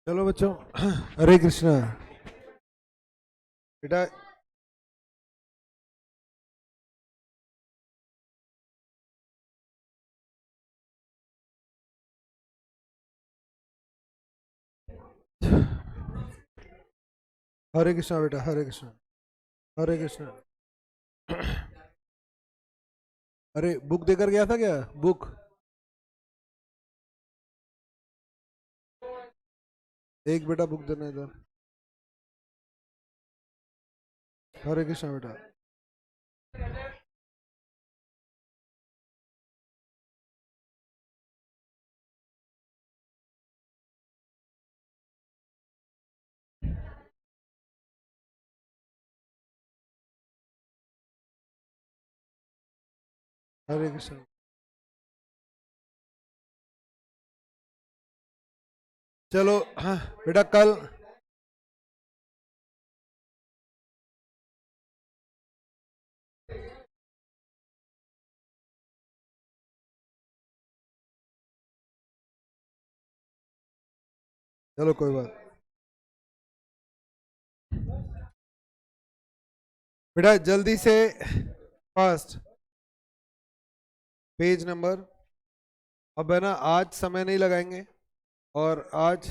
चलो बच्चों, हरे कृष्णा। बेटा हरे कृष्णा, बेटा हरे कृष्णा। हरे कृष्णा। अरे बुक देकर गया था क्या? बुक एक बेटा बुक देना इधर। हरे कृष्णा बेटा। हरे कृष्णा। चलो हाँ बेटा, कल चलो कोई बात। बेटा जल्दी से फर्स्ट पेज नंबर। अब है ना, आज समय नहीं लगाएंगे और आज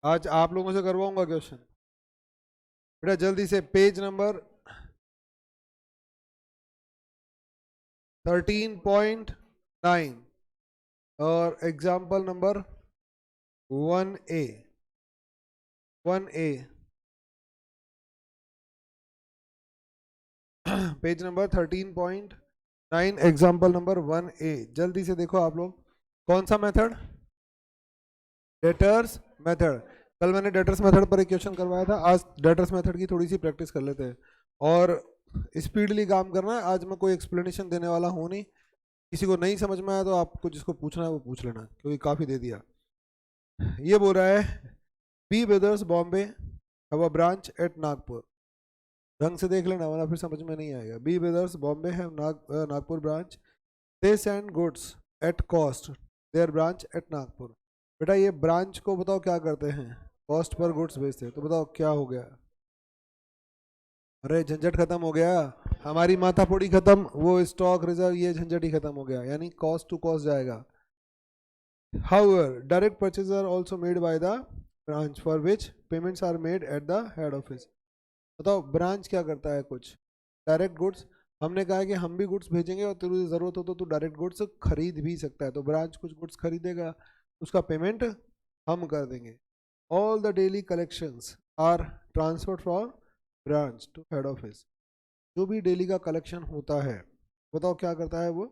आज आप लोगों से करवाऊंगा क्वेश्चन। बेटा जल्दी से पेज नंबर 13.9 और example number 1A। 1A page number 13.9 example number 1A। जल्दी से देखो आप लोग, कौन सा मेथड? Debtors method. कल मैंने डेटर्स मेथड पर एक क्वेश्चन करवाया था, आज डेटर्स मेथड की थोड़ी सी प्रैक्टिस कर लेते हैं। और स्पीडली काम करना है, आज मैं कोई एक्सप्लेनेशन देने वाला हूँ नहीं। किसी को नहीं समझ में आया तो आपको जिसको पूछना है वो पूछ लेना, क्योंकि काफ़ी दे दिया। ये बोल रहा है, B brothers Bombay have a branch at Nagpur. ढंग से देख लेना वरना फिर समझ में नहीं आएगा। B brothers Bombay have Nagpur branch. They send goods at cost their branch at Nagpur. बेटा ये ब्रांच को बताओ क्या करते हैं? कॉस्ट पर गुड्स भेजते हैं। तो बताओ क्या हो गया? अरे झंझट खत्म हो गया, हमारी माथापोड़ी खत्म, वो स्टॉक रिजर्व ये झंझट ही खत्म हो गया, यानी कॉस्ट टू कॉस्ट जाएगा। However, direct purchases are also made by the branch for which payments are made at the head office. बताओ ब्रांच क्या करता है? कुछ डायरेक्ट गुड्स। हमने कहा है कि हम भी गुड्स भेजेंगे और तुझे ज़रूरत हो तो तू डायरेक्ट गुड्स खरीद भी सकता है, तो ब्रांच कुछ गुड्स खरीदेगा, उसका पेमेंट हम कर देंगे। All the daily collections are transferred from branch to head office. जो भी डेली का कलेक्शन होता है, बताओ क्या करता है वो?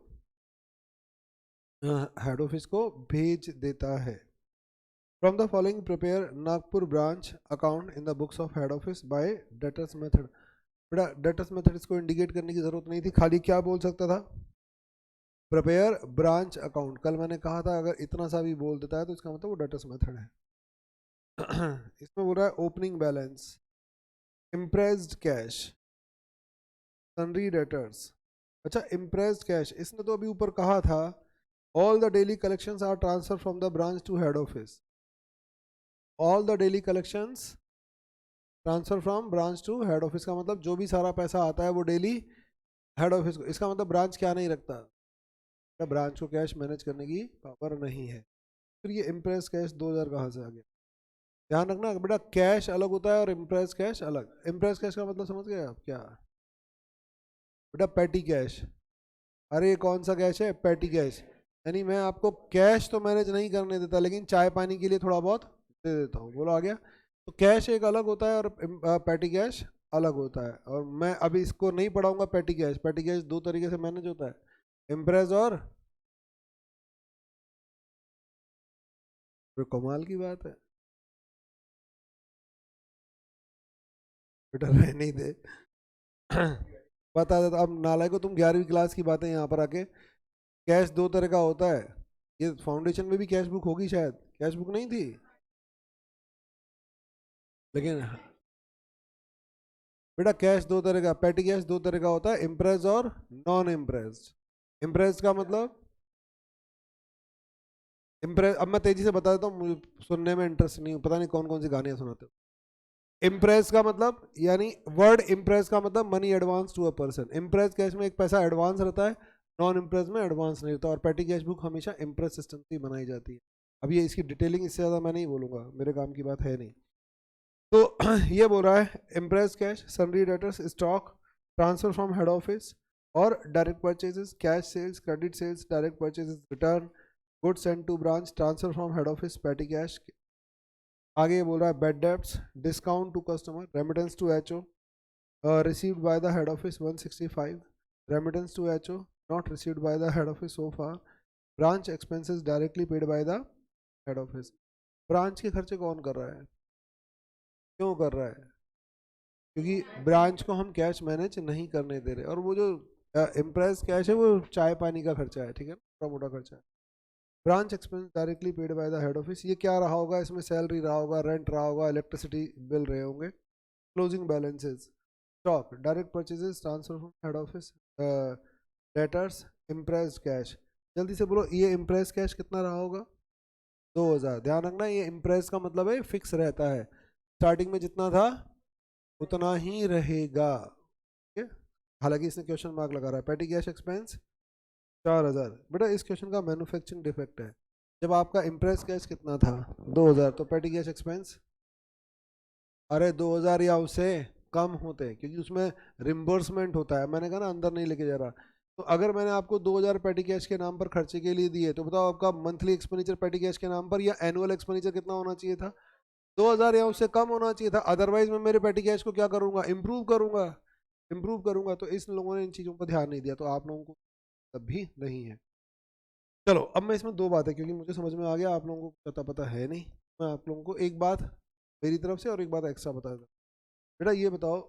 हेड ऑफिस को भेज देता है। From the following, prepare Nagpur branch account in the books of head office by debtors method. बेटा debtors method इसको इंडिकेट करने की जरूरत नहीं थी, खाली क्या बोल सकता था? Prepare branch account. कल मैंने कहा था अगर इतना सा भी बोल देता है तो इसका मतलब वो डेटर्स मेथड है। इसमें बोल रहा है opening balance, imprest cash, sundry debtors. अच्छा इम्प्रेस्ड कैश, इसने तो अभी ऊपर कहा था all the daily collections are transfer from the branch to head office. All the daily collections transfer from branch to head office का मतलब जो भी सारा पैसा आता है वो डेली हेड ऑफिस को। इसका मतलब ब्रांच क्या नहीं रखता? ब्रांच को कैश मैनेज करने की पावर नहीं है। फिर ये इम्प्रेस कैश 2000 कहाँ से आ गया? ध्यान रखना बेटा, कैश अलग होता है और इम्प्रेस कैश अलग। इम्प्रेस कैश का मतलब समझ गए आप क्या? बेटा पेटी कैश। अरे ये कौन सा कैश है? पेटी कैश। यानी मैं आपको कैश तो मैनेज नहीं करने देता, लेकिन चाय पानी के लिए थोड़ा बहुत दे देता हूँ। बोलो आ गया? तो कैश एक अलग होता है और पेटी कैश अलग होता है। और मैं अभी इसको नहीं पढ़ाऊंगा पेटी कैश। पेटी कैश दो तरीके से मैनेज होता है, इम्प्रेस और कमाल की बात है। बेटा रहने ही दे। बता देता अब नालायक को, तुम 11वीं क्लास की बातें यहाँ पर आके। कैश दो तरह का होता है। ये फाउंडेशन में भी कैश बुक होगी शायद, कैश बुक नहीं थी? लेकिन बेटा कैश दो तरह का, पेटी कैश दो तरह का होता है, इम्प्रेस और नॉन इम्प्रेस्ड। इम्प्रेस्ड का मतलब इम्प्रेस, अब मैं तेजी से बता देता हूँ, मुझे सुनने में इंटरेस्ट नहीं, पता नहीं कौन कौन सी गानियाँ सुनाते हो। इम्प्रेस का मतलब, यानी वर्ड इम्प्रेस का मतलब money advance to a person. Imprest cash में एक पैसा एडवांस रहता है, नॉन इम्प्रेस में एडवांस नहीं रहता, और पेटी कैश बुक हमेशा इम्प्रेस सिस्टम से बनाई जाती है। अब ये इसकी डिटेलिंग इससे ज़्यादा मैं नहीं बोलूँगा, मेरे काम की बात है नहीं। तो ये बोल रहा है imprest cash, sundry debtors, stock, transfer from head office और direct purchases, cash sales, credit sales, direct purchases, return, good send to branch, transfer from head office, petty cash. आगे ये बोल रहा है bad debts, discount to customer, remittance to HO, received by the head office 165, remittance to HO not received by the head office so far, branch expenses directly paid by the head office। Branch के खर्चे कौन कर रहा है, क्यों कर रहा है? क्योंकि ब्रांच को हम कैश मैनेज नहीं करने दे रहे, और वो जो इम्प्रेस कैश है वो चाय पानी का खर्चा है, ठीक है, छोटा मोटा खर्चा है। Branch expense directly paid by the head office, ये क्या रहा होगा, इसमें सैलरी रहा होगा, रेंट रहा होगा, इलेक्ट्रिसिटी बिल रहे होंगे। Closing balances, stock, direct purchases, transfer from head office, debtors, impress cash. जल्दी से बोलो, ये इम्प्रेस कैश कितना रहा होगा? 2000। ध्यान रखना, ये इम्प्रेस का मतलब है फिक्स रहता है, स्टार्टिंग में जितना था उतना ही रहेगा, ठीक है। हालांकि इसने क्वेश्चन मार्क लगा रहा है। पेटी कैश एक्सपेंस 4000। बेटा इस क्वेश्चन का मैन्युफैक्चरिंग डिफेक्ट है, जब आपका इम्प्रेस कैश कितना था 2000, तो पेटी कैश एक्सपेंस अरे 2000 या उससे कम होते हैं, क्योंकि उसमें रिम्बर्समेंट होता है। मैंने कहा ना अंदर नहीं लेके जा रहा। तो अगर मैंने आपको 2000 पेटी कैश के नाम पर खर्चे के लिए दिए, तो बताओ आपका मंथली एक्सपेंडिचर पेटी कैश के नाम पर या एनुअल एक्सपेंडिचर कितना होना चाहिए था? 2000 या उससे कम होना चाहिए था। अदरवाइज मैं मेरे पेटी कैश को क्या करूंगा, इम्प्रूव करूंगा, इम्प्रूव करूंगा। तो इस लोगों ने इन चीज़ों पर ध्यान नहीं दिया, तो आप लोगों को तब भी नहीं है। चलो अब मैं इसमें दो बातें, क्योंकि मुझे समझ में आ गया, आप लोगों को पता है नहीं, मैं आप लोगों को एक बात मेरी तरफ से और एक बात एक्स्ट्रा बता दूँ। बेटा ये बताओ,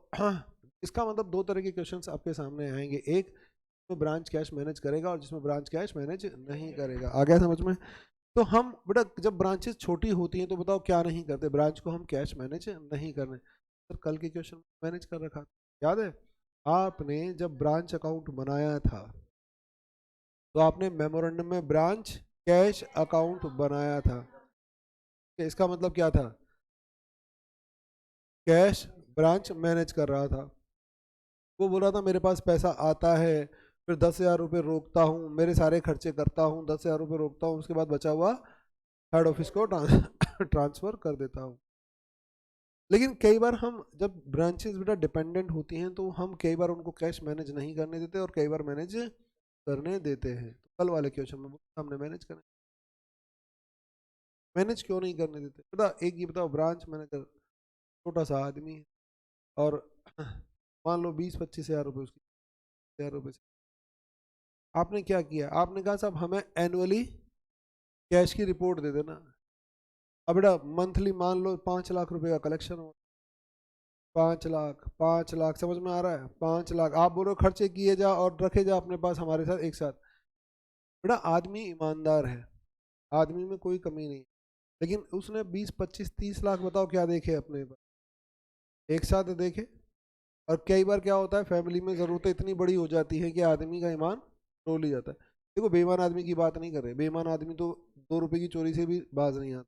इसका मतलब दो तरह के क्वेश्चंस आपके सामने आएंगे, एक जिसमें ब्रांच कैश मैनेज करेगा और जिसमें ब्रांच कैश मैनेज नहीं करेगा। आ गया समझ में? तो हम बेटा जब ब्रांचेस छोटी होती हैं तो बताओ क्या नहीं करते, ब्रांच को हम कैश मैनेज नहीं करने। सर कल के क्वेश्चन मैनेज कर रखा, याद है? आपने जब ब्रांच अकाउंट बनाया था तो आपने मेमोरेंडम में ब्रांच कैश अकाउंट बनाया था, इसका मतलब क्या था? कैश ब्रांच मैनेज कर रहा था। वो बोल रहा था मेरे पास पैसा आता है, फिर 10,000 रुपये रोकता हूँ, मेरे सारे खर्चे करता हूँ, 10,000 रुपये रोकता हूँ, उसके बाद बचा हुआ हेड ऑफिस को ट्रांसफर कर देता हूँ। लेकिन कई बार हम जब ब्रांचेस बेटा डिपेंडेंट होती हैं तो हम कई बार उनको कैश मैनेज नहीं करने देते और कई बार मैनेज करने देते हैं। तो कल वाले क्वेश्चन में हमने मैनेज करना, मैनेज क्यों नहीं करने देते? बता, एक ये बताओ, ब्रांच मैनेजर छोटा सा आदमी है और मान लो 20-25 हज़ार रुपये उसकी, 1000 रुपये से आपने क्या किया, आपने कहा साहब हमें एनुअली कैश की रिपोर्ट दे देना। अब बेटा मंथली मान लो 5 लाख रुपए का कलेक्शन हो, 5 लाख, 5 लाख, समझ में आ रहा है? 5 लाख आप बोलो खर्चे किए जा और रखे जा अपने पास हमारे साथ एक साथ। बेटा आदमी ईमानदार है, आदमी में कोई कमी नहीं, लेकिन उसने 20-25-30 लाख बताओ क्या देखे अपने पास एक साथ देखे। और कई बार क्या होता है, फैमिली में ज़रूरतें इतनी बड़ी हो जाती है कि आदमी का ईमान टोल ही जाता है। देखो बेईमान आदमी की बात नहीं कर रहे, बेईमान आदमी तो 2 रुपए की चोरी से भी बाज नहीं आता,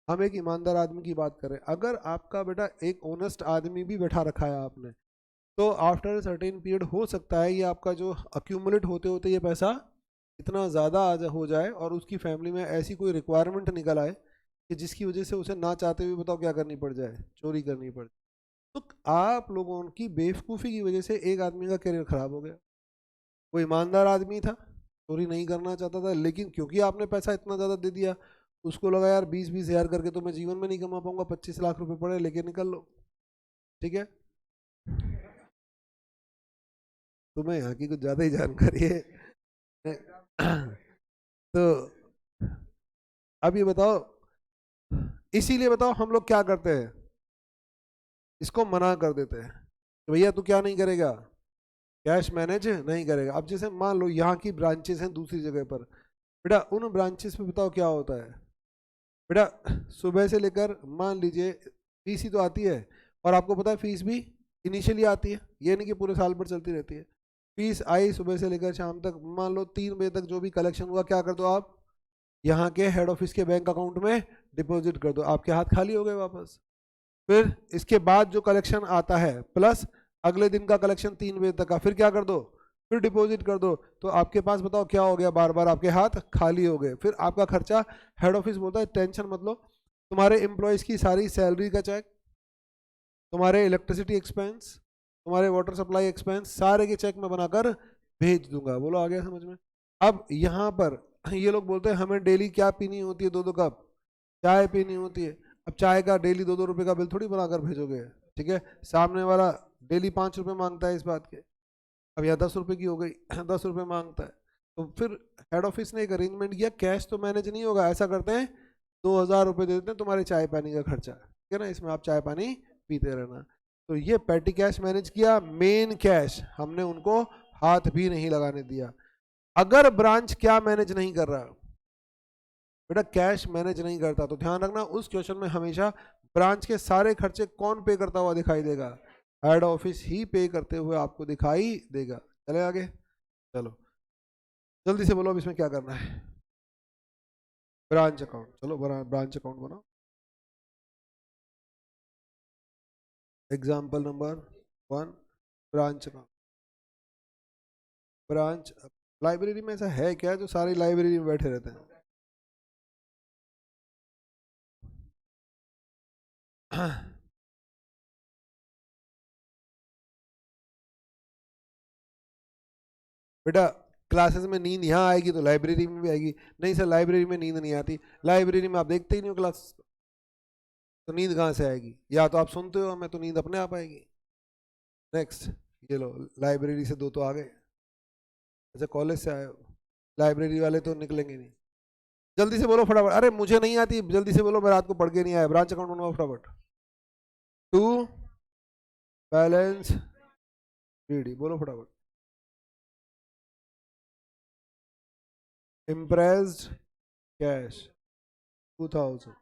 हम एक ईमानदार आदमी की बात कर रहे हैं। अगर आपका बेटा एक ऑनेस्ट आदमी भी बैठा रखा है आपने, तो आफ्टर सर्टेन पीरियड हो सकता है ये आपका जो अक्यूमुलेट होते होते ये पैसा इतना ज़्यादा हो जाए और उसकी फैमिली में ऐसी कोई रिक्वायरमेंट निकल आए कि जिसकी वजह से उसे ना चाहते हुए बताओ क्या करनी पड़ जाए, चोरी करनी पड़ जाए। तो आप लोगों की बेवकूफ़ी की वजह से एक आदमी का करियर खराब हो गया। वो ईमानदार आदमी था, चोरी नहीं करना चाहता था, लेकिन क्योंकि आपने पैसा इतना ज़्यादा दे दिया, उसको लगा यार 20-20 हज़ार करके तो मैं जीवन में नहीं कमा पाऊंगा, 25 लाख रुपए पड़े लेके निकल लो, ठीक है। तुम्हें यहाँ की कुछ ज़्यादा ही जानकारी है। तो अब ये बताओ, इसीलिए बताओ हम लोग क्या करते हैं, इसको मना कर देते हैं कि भैया तू क्या नहीं करेगा, कैश मैनेज नहीं करेगा। अब जैसे मान लो यहाँ की ब्रांचेस हैं दूसरी जगह पर, बेटा उन ब्रांचेस पे बताओ क्या होता है। बेटा सुबह से लेकर मान लीजिए फीस ही तो आती है, और आपको पता है फीस भी इनिशियली आती है, ये नहीं कि पूरे साल भर चलती रहती है। फीस आई सुबह से लेकर शाम तक, मान लो 3 बजे तक जो भी कलेक्शन हुआ क्या कर दो आप, यहाँ के हेड ऑफिस के बैंक अकाउंट में डिपॉजिट कर दो, आपके हाथ खाली हो गए वापस। फिर इसके बाद जो कलेक्शन आता है प्लस अगले दिन का कलेक्शन 3 बजे तक का, फिर क्या कर दो, फिर डिपॉजिट कर दो। तो आपके पास बताओ क्या हो गया, बार बार आपके हाथ खाली हो गए। फिर आपका खर्चा, हेड ऑफिस बोलता है टेंशन मत लो, तुम्हारे एम्प्लॉयज की सारी सैलरी का चेक, तुम्हारे इलेक्ट्रिसिटी एक्सपेंस, तुम्हारे वाटर सप्लाई एक्सपेंस, सारे के चेक मैं बनाकर भेज दूंगा। बोलो आ गया समझ में। अब यहाँ पर ये लोग बोलते हैं हमें डेली क्या पीनी होती है, 2-2 कप चाय पीनी होती है। अब चाय का डेली 2-2 रुपए का बिल थोड़ी बनाकर भेजोगे, ठीक है। सामने वाला डेली 5 रुपए मांगता है इस बात के, अब यह 10 रुपए की हो गई 10 रुपए मांगता है। तो फिर हेड ऑफिस ने एक अरेंजमेंट किया, कैश तो मैनेज नहीं होगा, ऐसा करते हैं 2,000 रुपए दे देते हैं तुम्हारे चाय पानी का खर्चा, ठीक है ना, इसमें आप चाय पानी पीते रहना। तो ये पेटी कैश मैनेज किया, मेन कैश हमने उनको हाथ भी नहीं लगाने दिया। अगर ब्रांच क्या मैनेज नहीं कर रहा, बेटा कैश मैनेज नहीं करता, तो ध्यान रखना उस क्वेश्चन में हमेशा ब्रांच के सारे खर्चे कौन पे करता हुआ दिखाई देगा, हेड ऑफिस ही पे करते हुए आपको दिखाई देगा। चले आगे, चलो जल्दी से बोलो अब इसमें क्या करना है। ब्रांच अकाउंट, चलो ब्रांच अकाउंट बनाओ। Example number 1, branch account. Branch library में ऐसा है क्या जो सारी लाइब्रेरी में बैठे रहते हैं? बेटा क्लासेस में नींद यहाँ आएगी तो लाइब्रेरी में भी आएगी, नहीं सर लाइब्रेरी में नींद नहीं आती, लाइब्रेरी में आप देखते ही नहीं हो क्लास, तो नींद कहाँ से आएगी? या तो आप सुनते हो हमें, तो नींद अपने आप आएगी। नेक्स्ट, ये लो लाइब्रेरी से 2 तो आ गए, अच्छा कॉलेज से आए हो, लाइब्रेरी वाले तो निकलेंगे नहीं। जल्दी से बोलो फटाफट, अरे मुझे नहीं आती, जल्दी से बोलो, मैं रात को पढ़ के नहीं आया। ब्रांच अकाउंट बनाओ फटाफट। 2 बैलेंस बीडी, बोलो फटाफट। इम्प्रेस्ड कैश 2000,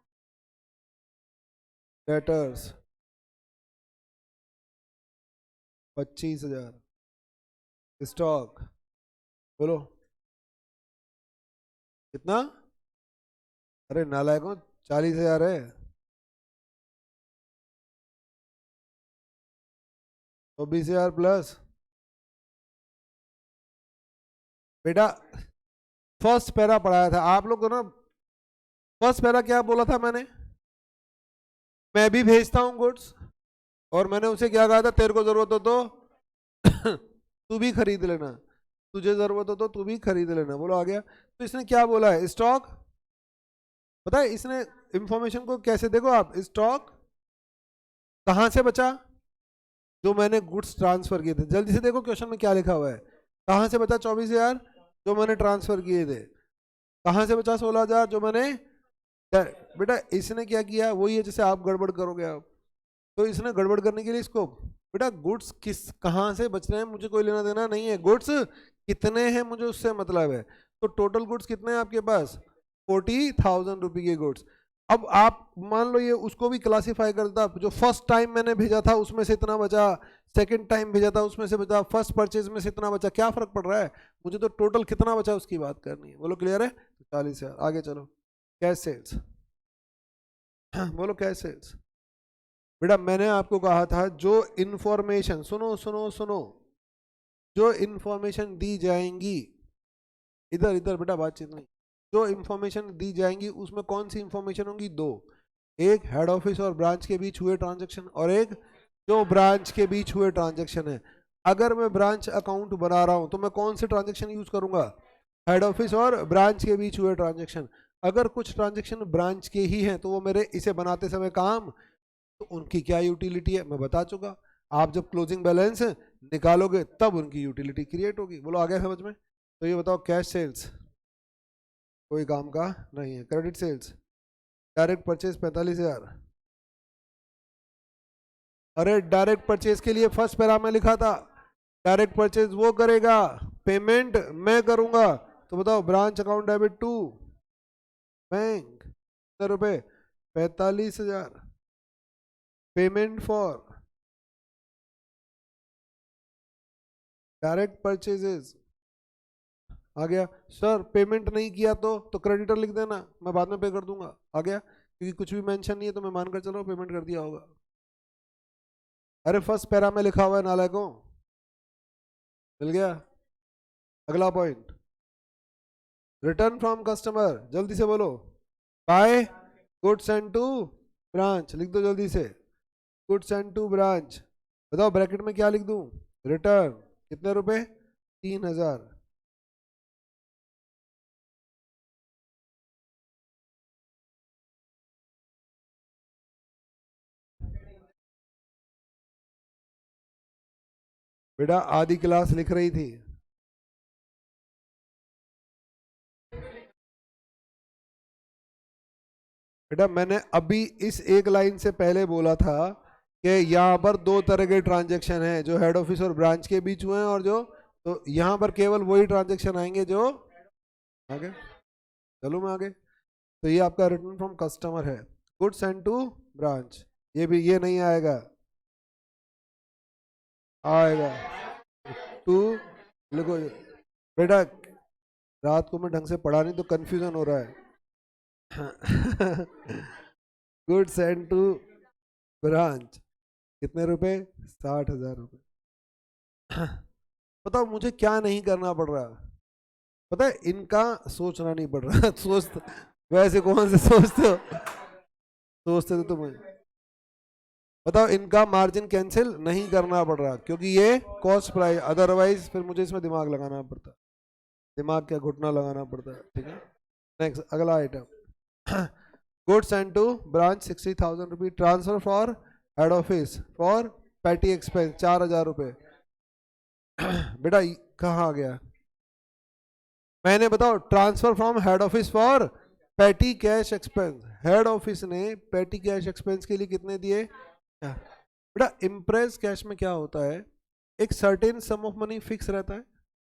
डेटर्स 25,000, स्टॉक बोलो कितना? अरे नालायकों 40,000 है, तो 20,000 प्लस। बेटा फर्स्ट पैरा पढ़ाया था आप लोग को ना, फर्स्ट पैरा क्या बोला था मैंने, मैं भी भेजता हूँ गुड्स, और मैंने उसे क्या कहा था, तेरे को जरूरत हो तो तू भी खरीद लेना, तुझे जरूरत हो तो तू भी खरीद लेना। बोलो आ गया। तो इसने क्या बोला है, स्टॉक, पता है इसने इंफॉर्मेशन को कैसे देखो आप, स्टॉक कहां से बचा, जो मैंने गुड्स ट्रांसफर किए थे। जल्दी से देखो क्वेश्चन में क्या लिखा हुआ है, कहां से बचा 24,000 जो मैंने ट्रांसफर किए थे, कहां से बचा 16,000 जो मैंने, बेटा इसने क्या किया, वही है जैसे आप गड़बड़ करोगे आप, तो इसने गड़बड़ करने के लिए इसको, बेटा गुड्स किस कहां से बच रहे हैं मुझे कोई लेना देना नहीं है, गुड्स कितने हैं मुझे उससे मतलब है। तो टोटल गुड्स कितने हैं आपके पास, 40,000 रुपये के गुड्स। अब आप मान लो ये उसको भी क्लासिफाई करता, जो फर्स्ट टाइम मैंने भेजा था उसमें से इतना बचा, सेकंड टाइम भेजा था उसमें से बचा, फर्स्ट परचेज में से इतना बचा, क्या फर्क पड़ रहा है, मुझे तो टोटल कितना बचा उसकी बात करनी है। बोलो क्लियर है, 40,000। आगे चलो, कैश सेल्स बोलो कैश सेल्स। बेटा मैंने आपको कहा था जो इंफॉर्मेशन, सुनो सुनो सुनो, जो इंफॉर्मेशन दी जाएंगी, इधर इधर बेटा बातचीत नहीं, जो इंफॉर्मेशन दी जाएंगी उसमें कौन सी इंफॉर्मेशन होंगी, 2, एक हेड ऑफिस और ब्रांच के बीच हुए ट्रांजैक्शन, और एक जो ब्रांच के बीच हुए ट्रांजैक्शन है। अगर मैं ब्रांच अकाउंट बना रहा हूं तो मैं कौन से ट्रांजैक्शन यूज करूंगा, हेड ऑफिस और ब्रांच के बीच हुए ट्रांजैक्शन। अगर कुछ ट्रांजैक्शन ब्रांच के ही हैं तो वो मेरे इसे बनाते समय काम, तो उनकी क्या यूटिलिटी है मैं बता चुका, आप जब क्लोजिंग बैलेंस निकालोगे तब उनकी यूटिलिटी क्रिएट होगी। बोलो आ गया समझ में। तो ये बताओ कैश सेल्स कोई काम का नहीं है, क्रेडिट सेल्स, डायरेक्ट परचेज 45,000। अरे डायरेक्ट परचेज के लिए फर्स्ट पैरा में लिखा था, डायरेक्ट परचेज वो करेगा, पेमेंट मैं करूंगा। तो बताओ branch account debit to bank कितने रुपए, 45,000, पेमेंट फॉर डायरेक्ट परचेजेस आ गया। सर पेमेंट नहीं किया तो क्रेडिटर लिख देना, मैं बाद में पे कर दूंगा। आ गया, क्योंकि कुछ भी मेंशन नहीं है तो मैं मानकर चल रहा हूँ पेमेंट कर दिया होगा। अरे फर्स्ट पैरा में लिखा हुआ है नालायकों, मिल गया। अगला पॉइंट, रिटर्न फ्रॉम कस्टमर, जल्दी से बोलो। By goods and to branch, लिख दो जल्दी से। गुड्स एंड टू ब्रांच, बताओ ब्रैकेट में क्या लिख दूं? रिटर्न, कितने रुपए? 3000। बेटा आधी क्लास लिख रही थी। बेटा मैंने अभी इस एक लाइन से पहले बोला था कि यहाँ पर दो तरह के ट्रांजेक्शन हैं, जो हेड ऑफिस और ब्रांच के बीच हुए हैं, और जो, तो यहाँ पर केवल वही ट्रांजेक्शन आएंगे जो आगे। चलो मैं आगे। तो ये आपका रिटर्न फ्रॉम कस्टमर है। गुड्स एंड टू ब्रांच, ये भी ये नहीं आएगा, आएगा टू, लिखो। बेटा रात को मैं ढंग से पढ़ा नहीं तो कंफ्यूजन हो रहा है। गुड्स एंड टू ब्रांच, कितने रुपए? 60,000 रुपए। बताओ मुझे क्या नहीं करना पड़ रहा? पता है, इनका सोचना नहीं पड़ रहा। सोच वैसे कौन से सोचते हो, सोचते तो तुम्हें। बताओ इनका मार्जिन कैंसिल नहीं करना पड़ रहा क्योंकि ये कॉस्ट प्राइस, अदरवाइज फिर मुझे इसमें दिमाग लगाना पड़ता, दिमाग क्या घुटना लगाना पड़ता है। ठीक है, नेक्स्ट अगला item. Goods and to branch 60,000 रुपये, transfer for head office for petty expense 4,000 रुपये। बेटा कहाँ आ गया? मैंने बताओ transfer from head office for petty cash expense, head office ने पैटी कैश एक्सपेंस के लिए कितने दिए? बेटा इम्प्रेस कैश में क्या होता है, एक certain some of money fix रहता है।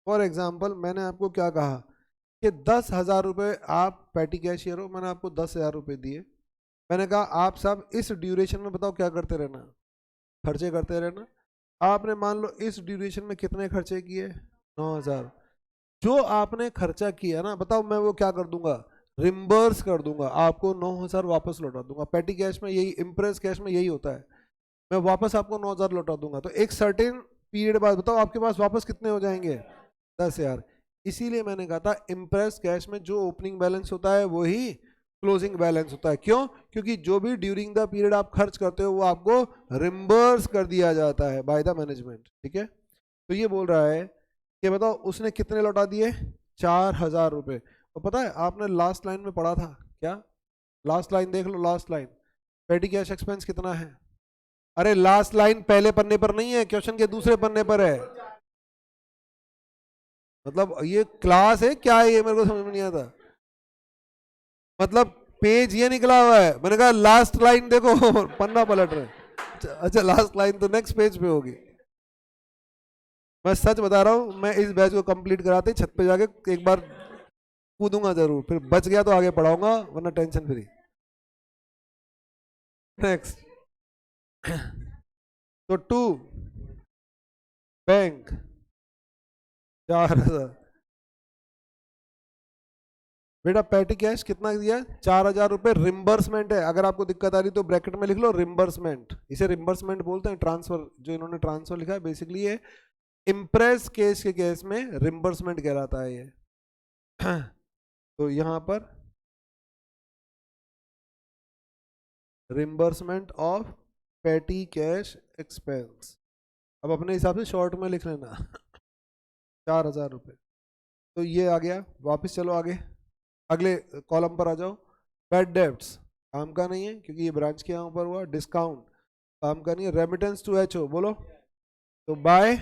फॉर एग्जाम्पल मैंने आपको क्या कहा कि 10,000 रुपये आप पैटी कैशियर हो, मैंने आपको 10,000 रुपये दिए। मैंने कहा आप सब इस ड्यूरेशन में बताओ क्या करते रहना, खर्चे करते रहना। आपने मान लो इस ड्यूरेशन में कितने खर्चे किए? 9,000। जो आपने खर्चा किया ना, बताओ मैं वो क्या कर दूंगा? रिम्बर्स कर दूंगा, आपको 9,000 वापस लौटा दूंगा। पेटी कैश में यही, इम्प्रेस कैश में यही होता है, मैं वापस आपको 9,000 लौटा दूंगा। तो एक सर्टेन पीरियड बाद बताओ आपके पास वापस कितने हो जाएंगे? 10,000। इसीलिए मैंने कहा था इम्प्रेस कैश में जो ओपनिंग बैलेंस होता है वही क्लोजिंग बैलेंस होता है। क्यों? क्योंकि जो भी ड्यूरिंग द पीरियड आप खर्च करते हो वो आपको रिम्बर्स कर दिया जाता है बाय द मैनेजमेंट। ठीक है, तो ये बोल रहा है कि बताओ उसने कितने लौटा दिए? 4,000 रुपये। और पता है आपने लास्ट लाइन में पढ़ा था क्या? लास्ट लाइन देख लो, last line, petty cash expense कितना है? अरे लास्ट लाइन पहले पन्ने पर नहीं है, क्वेश्चन के दूसरे पन्ने पर है। मतलब ये क्लास है क्या है, ये मेरे को समझ में नहीं आता। मतलब पेज ये निकला हुआ है, मैंने कहा लास्ट लाइन देखो। पन्ना पलट रहे। अच्छा लास्ट लाइन तो नेक्स्ट पेज पे होगी। मैं सच बता रहा हूँ, मैं इस बैच को कंप्लीट कराते छत पे जाके एक बार कूदूंगा जरूर, फिर बच गया तो आगे पढ़ाऊंगा, वरना टेंशन फ्री। नेक्स्ट। तो टू बैंक 4,000। बेटा पेटी कैश कितना दिया? 4,000 रुपये रिम्बर्समेंट है। अगर आपको दिक्कत आ रही तो ब्रैकेट में लिख लो रिम्बर्समेंट, इसे रिम्बर्समेंट बोलते हैं। ट्रांसफर जो इन्होंने ट्रांसफर लिखा है बेसिकली ये इम्प्रेस केस के केस में रिम्बर्समेंट कहलाता है ये। तो यहां पर रिम्बर्समेंट ऑफ पेटी कैश एक्सपेंस, अब अपने हिसाब से शॉर्ट में लिख लेना। 4,000 रुपये। तो ये आ गया, वापस चलो आगे, अगले कॉलम पर आ जाओ। बैड डेब्ट्स काम का नहीं है क्योंकि ये ब्रांच के यहाँ ऊपर हुआ। डिस्काउंट काम का नहीं है। रेमिटेंस टू एचओ बोलो, तो बाय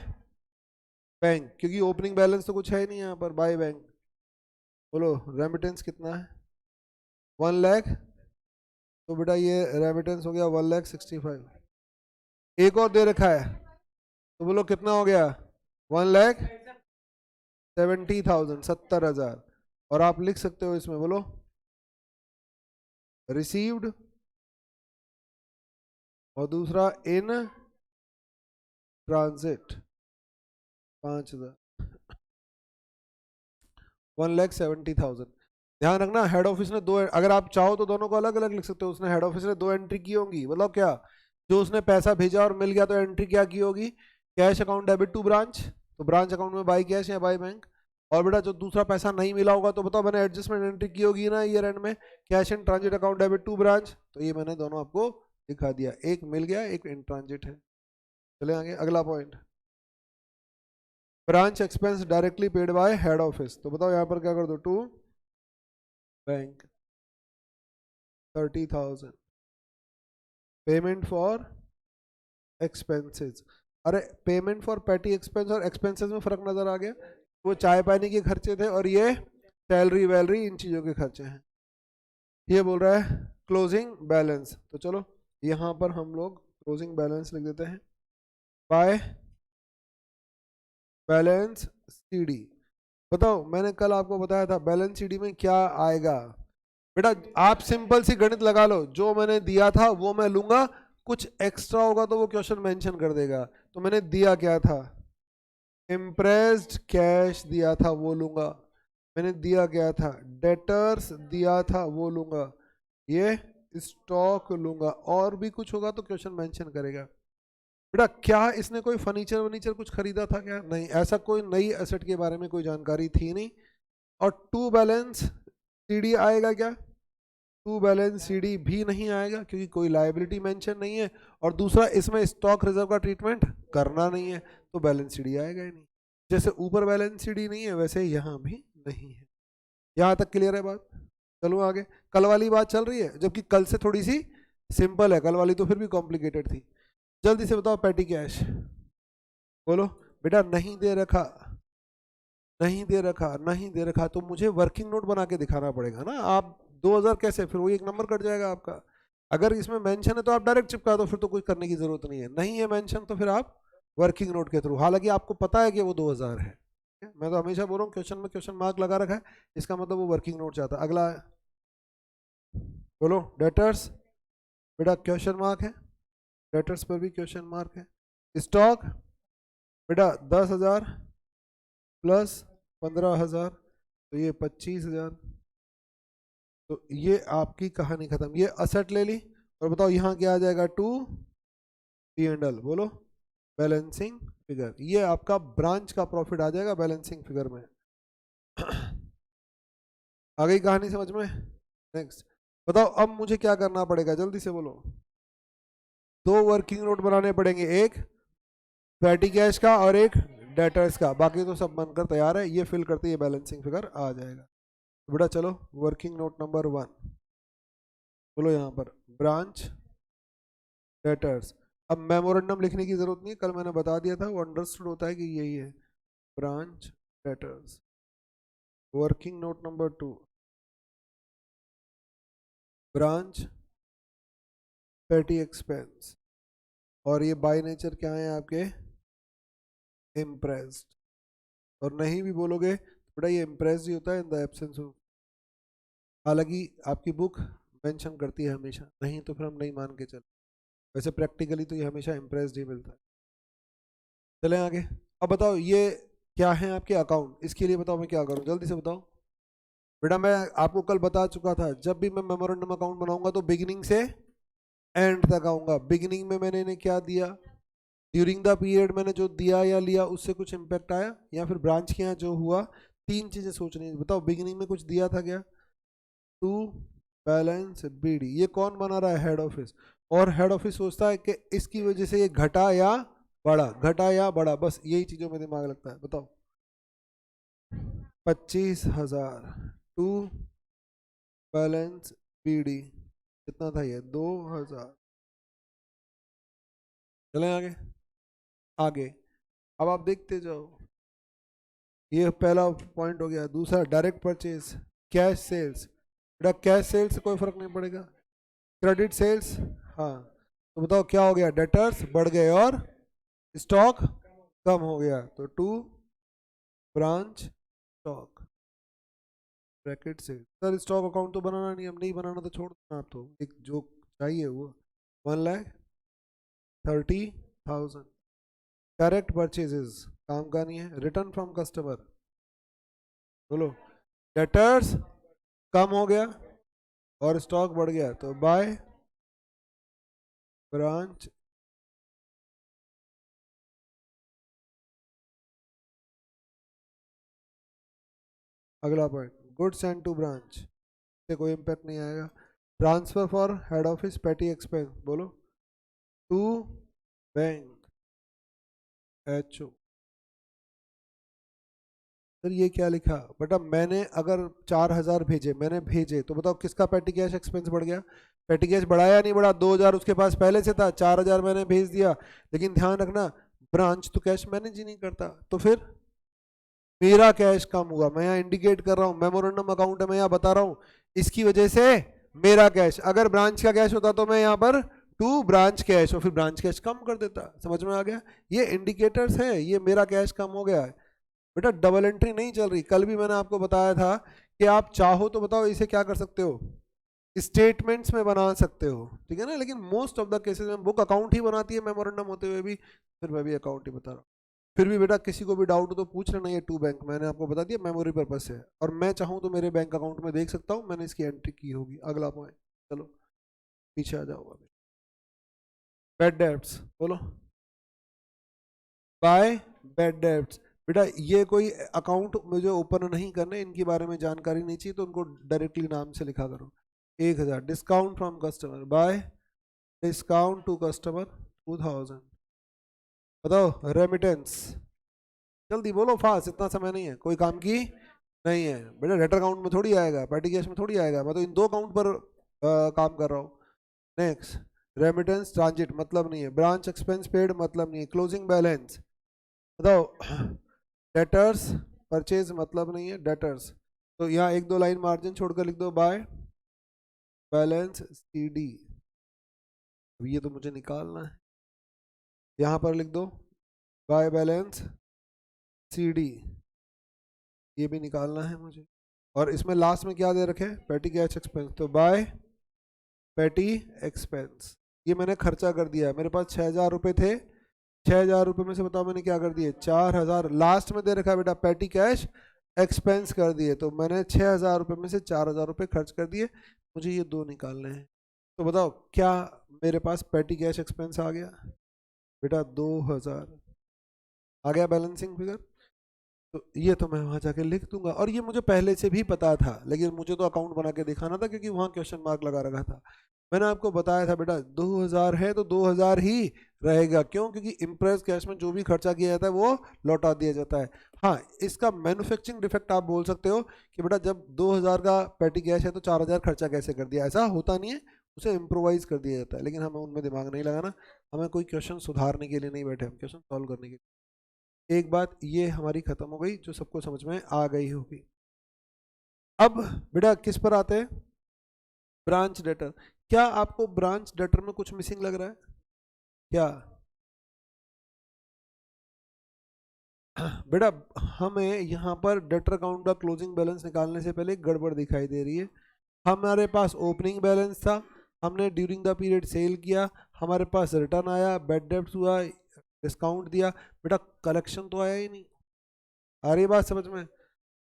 बैंक, क्योंकि ओपनिंग बैलेंस तो कुछ है ही नहीं यहाँ पर, बाय बैंक। बोलो रेमिटेंस कितना है? 1 लाख। तो बेटा ये रेमिटेंस हो गया 1,65,000। एक और दे रखा है, तो बोलो कितना हो गया? 1,70,000, 70,000। और आप लिख सकते हो इसमें, बोलो रिसीव्ड, और दूसरा इन ट्रांजिट 5,000। 1,70,000। ध्यान रखना हेड ऑफिस ने दो, अगर आप चाहो तो दोनों को अलग अलग लिख सकते हो। उसने हेड ऑफिस ने दो एंट्री की होंगी, मतलब क्या, जो उसने पैसा भेजा और मिल गया तो एंट्री क्या की होगी, cash account debit to branch, तो ब्रांच अकाउंट में बाई कैश या बाई बैंक। और बेटा जो दूसरा पैसा नहीं मिला होगा तो बताओ, मैंने एडजस्टमेंट एंट्री की होगी ना ईयर एंड में, cash in transit account debit to branch, तो ये मैंने दोनों आपको दिखा दिया, एक मिल गया एक इन ट्रांजिट है। चले आगे अगला point, branch expense directly paid by head office, तो बताओ यहाँ पर क्या कर दो, to bank 30,000 payment for expenses. अरे पेमेंट फॉर पेटी एक्सपेंस और एक्सपेंसेस में फर्क नजर आ गया, वो चाय पानी के खर्चे थे और ये सैलरी वैलरी इन चीजों के खर्चे हैं। ये बोल रहा है क्लोजिंग बैलेंस, तो चलो यहाँ पर हम लोग क्लोजिंग बैलेंस लिख देते हैं बाय बैलेंस सीडी। बताओ मैंने कल आपको बताया था बैलेंस सीडी में क्या आएगा, बेटा आप सिंपल सी गणित लगा लो, जो मैंने दिया था वो मैं लूंगा, कुछ एक्स्ट्रा होगा तो वो क्वेश्चन मेंशन कर देगा। तो मैंने दिया क्या था, इम्प्रेस्ड कैश दिया था वो लूंगा, मैंने दिया क्या था, डेटर्स दिया था वो लूंगा, ये स्टॉक लूंगा, और भी कुछ होगा तो क्वेश्चन मेंशन करेगा। बेटा क्या इसने कोई फर्नीचर वर्नीचर कुछ खरीदा था क्या, नहीं, ऐसा कोई नई एसेट के बारे में कोई जानकारी थी नहीं। और टू बैलेंस सीडी आएगा क्या, टू बैलेंस सीडी भी नहीं आएगा क्योंकि कोई लायबिलिटी मेंशन नहीं है, और दूसरा इसमें स्टॉक रिजर्व का ट्रीटमेंट करना नहीं है, तो बैलेंस सीडी आएगा ही नहीं। जैसे ऊपर बैलेंस सीडी नहीं है वैसे यहाँ भी नहीं है। यहाँ तक क्लियर है बात, चलो आगे। कल वाली बात चल रही है, जबकि कल से थोड़ी सी सिंपल है, कल वाली तो फिर भी कॉम्प्लिकेटेड थी। जल्दी से बताओ पेटी कैश, बोलो बेटा, नहीं दे रखा, नहीं दे रखा, नहीं दे रखा, तो मुझे वर्किंग नोट बना के दिखाना पड़ेगा ना। आप 2000 कैसे, फिर वही एक नंबर कट जाएगा आपका। अगर इसमें मेंशन है तो आप डायरेक्ट चिपका दो, फिर तो कुछ करने की जरूरत नहीं है, नहीं है मेंशन तो फिर आप वर्किंग नोट के थ्रू, हालांकि आपको पता है कि वो 2000 है। मैं तो हमेशा बोल रहा हूँ क्वेश्चन में क्वेश्चन मार्क लगा रखा है, इसका मतलब वो वर्किंग नोट चाहता है। अगला बोलो डेटर्स, बेटा क्वेश्चन मार्क है, डेटर्स पर भी क्वेश्चन मार्क है। स्टॉक बेटा 10,000 प्लस 15,000, तो ये 25,000, तो ये आपकी कहानी खत्म, ये असेट ले ली। और बताओ यहाँ क्या आ जाएगा, टू पी एंड एल, बोलो बैलेंसिंग फिगर, ये आपका ब्रांच का प्रॉफिट आ जाएगा बैलेंसिंग फिगर में। आ गई कहानी समझ में। नेक्स्ट बताओ अब मुझे क्या करना पड़ेगा, जल्दी से बोलो। दो वर्किंग नोट बनाने पड़ेंगे, एक पैटी कैश का और एक डेटर्स का, बाकी तो सब बनकर तैयार है, ये फिल करते ये बैलेंसिंग फिगर आ जाएगा। तो बेटा चलो वर्किंग नोट नंबर 1 बोलो, यहाँ पर ब्रांच डेटर्स। अब मेमोरेंडम लिखने की जरूरत नहीं, कल मैंने बता दिया था, वो अंडरस्टूड होता है कि यही है branch debtors. Working note number 2 branch पेटी एक्सपेंस, और ये बाय नेचर क्या है आपके, इम्प्रेस्ड। और नहीं भी बोलोगे तो बेटा ये इम्प्रेस्ड ही होता है इन द एब्सेंस ऑफ, हालांकि आपकी बुक मेंशन करती है हमेशा, नहीं तो फिर हम नहीं मान के चल, वैसे प्रैक्टिकली तो ये हमेशा इम्प्रेस्ड ही मिलता है। चलें आगे। अब बताओ ये क्या है आपके अकाउंट, इसके लिए बताओ मैं क्या करूं, जल्दी से बताओ। बेटा मैं आपको कल बता चुका था, जब भी मैं मेमोरेंडम अकाउंट बनाऊंगा तो बिगिनिंग से एंड तक आऊंगा। बिगिनिंग में मैंने इन्हें क्या दिया, ड्यूरिंग द पीरियड मैंने जो दिया या लिया उससे कुछ इम्पैक्ट आया, या फिर ब्रांच के यहाँ जो हुआ, तीन चीजें सोचनी है। बताओ बिगिनिंग में कुछ दिया था क्या, टू बैलेंस बीडी, ये कौन बना रहा है, हेड ऑफिस, और हेड ऑफिस सोचता है कि इसकी वजह से ये घटा या बढ़ा, घटा या बढ़ा, बस यही चीजों में दिमाग लगता है। बताओ 25,000 टू बैलेंस बीडी, कितना था ये, 2,000। चलें आगे, आगे अब आप देखते जाओ, ये पहला पॉइंट हो गया। दूसरा डायरेक्ट परचेज कैश सेल्स, बेटा कैश सेल्स से कोई फर्क नहीं पड़ेगा, क्रेडिट सेल्स, हाँ, तो बताओ क्या हो गया, डेटर्स बढ़ गए और स्टॉक कम हो गया, तो टू ब्रांच स्टॉक ब्रैकेट से। सर स्टॉक अकाउंट तो बनाना नहीं, हम नहीं बनाना तो छोड़ देना, आप तो एक जो चाहिए वो 1,30,000। डायरेक्ट परचेजेस काम का नहीं है, रिटर्न फ्रॉम कस्टमर, बोलो डेटर्स कम हो गया और स्टॉक बढ़ गया, तो बाय ब्रांच। अगला point, goods and to branch से कोई इम्पैक्ट नहीं आएगा। Transfer for head office petty expense, बोलो to bank H O. Sir ये क्या लिखा बेटा, मैंने अगर 4,000 भेजे, मैंने भेजे तो बताओ किसका पेटी कैश एक्सपेंस बढ़ गया? पेटी कैश बढ़ाया नहीं बढ़ा, 2,000 उसके पास पहले से था, 4,000 मैंने भेज दिया। लेकिन ध्यान रखना, ब्रांच तो कैश मैनेज ही नहीं करता, तो फिर मेरा कैश कम हुआ। मैं यहाँ इंडिकेट कर रहा हूँ, मेमोरेंडम अकाउंट है, मैं यहाँ बता रहा हूँ, इसकी वजह से मेरा कैश, अगर ब्रांच का कैश होता तो मैं यहाँ पर टू ब्रांच कैश और फिर ब्रांच कैश कम कर देता। समझ में आ गया? ये इंडिकेटर्स है, ये मेरा कैश कम हो गया है बेटा। डबल एंट्री नहीं चल रही। कल भी मैंने आपको बताया था कि आप चाहो तो बताओ इसे क्या कर सकते हो, स्टेटमेंट्स में बना सकते हो, ठीक है ना। लेकिन मोस्ट ऑफ द केसेस में बुक अकाउंट ही बनाती है मेमोरेंडम होते हुए भी, फिर मैं भी अकाउंट ही बता रहा हूँ। फिर भी बेटा किसी को भी डाउट हो तो पूछ लेना, ये टू बैंक मैंने आपको बता दिया, मेमोरी पर्पज से है, और मैं चाहूँ तो मेरे बैंक अकाउंट में देख सकता हूँ मैंने इसकी एंट्री की होगी। अगला पॉइंट, चलो पीछे आ जाओ अभी। बैड डेब्ट्स, बोलो बाय बैड डेब्ट्स। बेटा ये कोई अकाउंट मुझे ओपन नहीं करने, इनके बारे में जानकारी नहीं चाहिए, तो उनको डायरेक्टली नाम से लिखा करो। 1,000 discount from customer, by discount to customer 2,000। बताओ रेमिटेंस, जल्दी बोलो फास्ट, इतना समय नहीं है, कोई काम की नहीं है बेटा। लेटर अकाउंट में थोड़ी आएगा, पेटी कैश में थोड़ी आएगा, मैं तो इन दो अकाउंट पर काम कर रहा हूँ। नेक्स्ट, रेमिटेंस ट्रांजिट मतलब नहीं है, ब्रांच एक्सपेंस पेड मतलब नहीं है, क्लोजिंग बैलेंस बताओ, डेटर्स परचेज मतलब नहीं है, डेटर्स। तो यहाँ एक दो लाइन मार्जिन छोड़कर लिख दो, बाय बैलेंस सी डी। ये तो मुझे निकालना है, यहाँ पर लिख दो बाय बैलेंस सी डी, ये भी निकालना है मुझे। और इसमें लास्ट में क्या दे रखे, पेटी कैश एक्सपेंस, तो बाय पेटी एक्सपेंस। ये मैंने खर्चा कर दिया, मेरे पास 6,000 रुपये थे, 6,000 रुपये में से बताओ मैंने क्या कर दिए, 4,000 लास्ट में दे रखा है बेटा, पेटी कैश एक्सपेंस कर दिए, तो मैंने 6,000 रुपये में से 4,000 रुपये खर्च कर दिए। मुझे ये दो निकालने हैं, तो बताओ क्या मेरे पास पेटी कैश एक्सपेंस आ गया बेटा? 2,000 आ गया बैलेंसिंग फिगर। तो ये तो मैं वहाँ जाके लिख दूंगा, और ये मुझे पहले से भी पता था, लेकिन मुझे तो अकाउंट बना के दिखाना था क्योंकि वहाँ क्वेश्चन मार्क लगा रखा था। मैंने आपको बताया था बेटा 2,000 है तो 2,000 ही रहेगा, क्यों? क्योंकि इम्प्रेस कैश में जो भी खर्चा किया जाता है वो लौटा दिया जाता है। हाँ, इसका मैन्युफैक्चरिंग डिफेक्ट आप बोल सकते हो कि बेटा जब 2,000 का पेटी कैश है तो 4,000 खर्चा कैसे कर दिया, ऐसा होता नहीं है, उसे इम्प्रोवाइज कर दिया जाता है। लेकिन हमें उनमें दिमाग नहीं लगाना, हमें कोई क्वेश्चन सुधारने के लिए नहीं बैठे, हम क्वेश्चन सॉल्व करने के लिए। एक बात ये हमारी खत्म हो गई जो सबको समझ में आ गई होगी। अब बेटा किस पर आते हैं, ब्रांच डेटर। क्या आपको ब्रांच डेटर में कुछ मिसिंग लग रहा है क्या? बेटा हमें यहाँ पर डेटर अकाउंट का क्लोजिंग बैलेंस निकालने से पहले एक गड़बड़ दिखाई दे रही है। हमारे पास ओपनिंग बैलेंस था, हमने ड्यूरिंग द पीरियड सेल किया, हमारे पास रिटर्न आया, बैड डेब्ट्स हुआ, डिस्काउंट दिया, बेटा कलेक्शन तो आया ही नहीं। आ रही बात समझ में?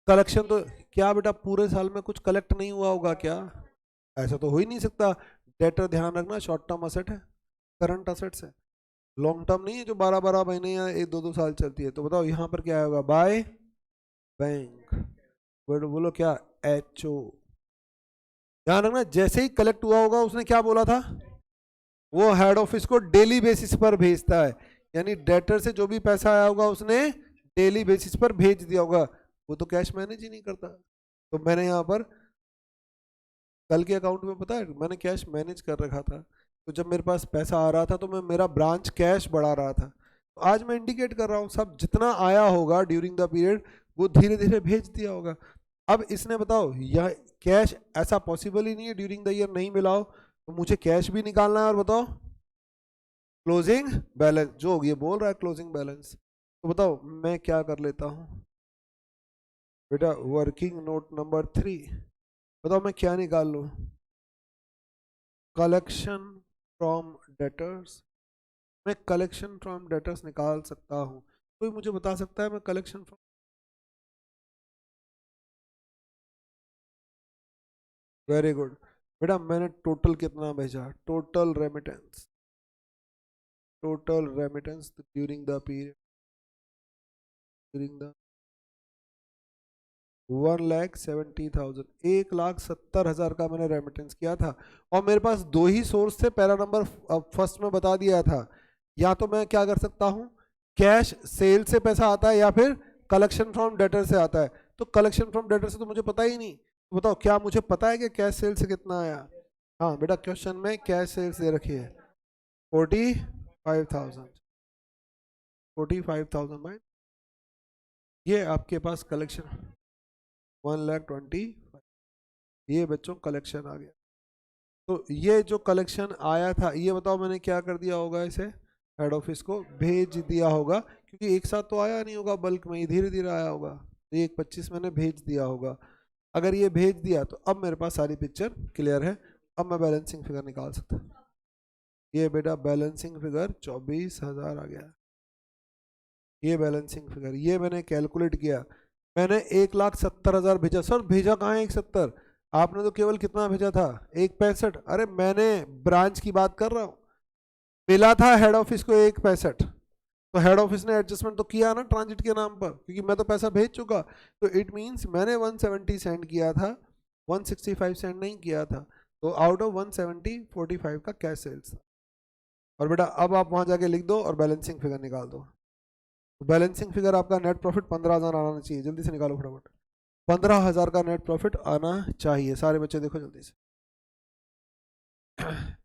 कलेक्शन तो क्या बेटा पूरे साल में कुछ कलेक्ट नहीं हुआ होगा क्या? ऐसा तो हो ही नहीं सकता। डेटर ध्यान रखना शॉर्ट टर्म असेट है, करंट असेट्स है, लॉन्ग टर्म नहीं है जो 12-12 महीने या 1-2 साल चलती है। तो बताओ यहाँ पर क्या होगा, बाय बैंक, बोलो क्या, एच ओ। ध्यान रखना जैसे ही कलेक्ट हुआ होगा उसने क्या बोला था, वो हेड ऑफिस को डेली बेसिस पर भेजता है, यानी डेटर से जो भी पैसा आया होगा उसने डेली बेसिस पर भेज दिया होगा, वो तो कैश मैनेज ही नहीं करता। तो मैंने यहाँ पर कल के अकाउंट में पता है मैंने कैश मैनेज कर रखा था, तो जब मेरे पास पैसा आ रहा था तो मैं मेरा ब्रांच कैश बढ़ा रहा था। तो आज मैं इंडिकेट कर रहा हूँ सब जितना आया होगा ड्यूरिंग द पीरियड वो धीरे धीरे भेज दिया होगा। अब इसने बताओ यह कैश ऐसा पॉसिबल ही नहीं है ड्यूरिंग द ईयर नहीं मिला हो, तो मुझे कैश भी निकालना है, और बताओ क्लोजिंग बैलेंस जो ये बोल रहा है क्लोजिंग बैलेंस, तो बताओ मैं क्या कर लेता हूँ बेटा, वर्किंग नोट नंबर 3, बताओ मैं क्या निकाल लूँ, कलेक्शन फ्रॉम डेटर्स। मैं कलेक्शन फ्रॉम डेटर्स निकाल सकता हूँ, कोई मुझे बता सकता है मैं कलेक्शन फ्रॉम वेरी गुड बेटा, मैंने टोटल कितना भेजा, total remittance during the period, during the 1,70,000, 1,70,000 का मैंने रेमिटेंस किया था। और मेरे पास दो ही सोर्स थे, पहला नंबर फर्स्ट में बता दिया था, या तो मैं क्या कर सकता हूं, कैश सेल से पैसा आता है या फिर कलेक्शन फ्रॉम डेटर से आता है। तो कलेक्शन फ्रॉम डेटर से तो मुझे पता ही नहीं, तो बताओ क्या मुझे पता है कि कैश सेल से कितना आया। हाँ बेटा, क्वेश्चन में कैश सेल्स दे रखी है 45,000, 45,000 बाय, ये आपके पास कलेक्शन 1,20,000, ये बच्चों कलेक्शन आ गया। तो ये जो कलेक्शन आया था, ये बताओ मैंने क्या कर दिया होगा, इसे हेड ऑफिस को भेज दिया होगा, क्योंकि एक साथ तो आया नहीं होगा, बल्क में ही धीरे धीरे आया होगा। तो ये 1,25 मैंने भेज दिया होगा। अगर ये भेज दिया तो अब मेरे पास सारी पिक्चर क्लियर है, अब मैं बैलेंसिंग फिगर निकाल सकता हूँ। ये बेटा बैलेंसिंग फिगर 24,000 आ गया। ये बैलेंसिंग फिगर ये मैंने कैलकुलेट किया, मैंने 1,70,000 भेजा। सर भेजा कहाँ है 1,70, आपने तो केवल कितना भेजा था, 1,65। अरे मैंने ब्रांच की बात कर रहा हूँ, मिला था हेड ऑफिस को 1,65, तो हेड ऑफिस ने एडजस्टमेंट तो किया ना ट्रांजिट के नाम पर, क्योंकि मैं तो पैसा भेज चुका। तो इट मींस मैंने 170 सेंड किया था, 165 सेंड नहीं किया था। तो आउट ऑफ 170 45 का कैश सेल्स। और बेटा अब आप वहां जाके लिख दो और बैलेंसिंग फिगर निकाल दो। तो बैलेंसिंग फिगर आपका नेट प्रॉफिट 15,000 आना चाहिए, जल्दी से निकालो फटाफट। 15,000 का नेट प्रॉफिट आना चाहिए, सारे बच्चे देखो जल्दी से।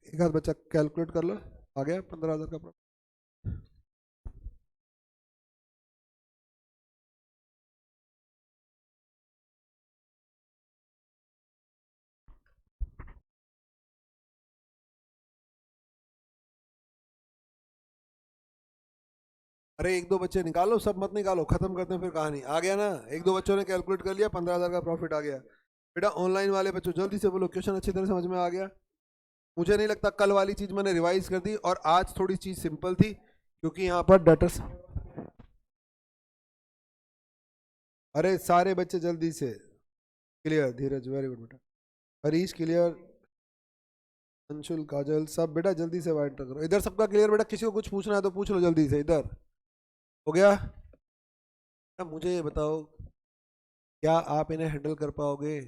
एक आध बच्चा कैलकुलेट कर लो, आ गया 15,000 का प्रॉफिट। अरे एक दो बच्चे निकालो, सब मत निकालो, खत्म करते हैं फिर कहानी। आ गया ना, एक दो बच्चों ने कैलकुलेट कर लिया, 15,000 का प्रॉफिट आ गया। बेटा ऑनलाइन वाले बच्चों जल्दी से बोलो, क्वेश्चन अच्छी तरह समझ में आ गया। मुझे नहीं लगता, कल वाली चीज मैंने रिवाइज कर दी और आज थोड़ी चीज सिंपल थी, क्योंकि यहाँ पर डेटर्स। अरे सारे बच्चे जल्दी से क्लियर, धीरज वेरी गुड बेटा, हरीश क्लियर, अंशुल काजल सब बेटा जल्दी से एंटर करो, इधर सबका क्लियर बेटा, किसी को कुछ पूछना है तो पूछ लो जल्दी से, इधर हो गया। अब मुझे ये बताओ, क्या आप इन्हें हैंडल कर पाओगे।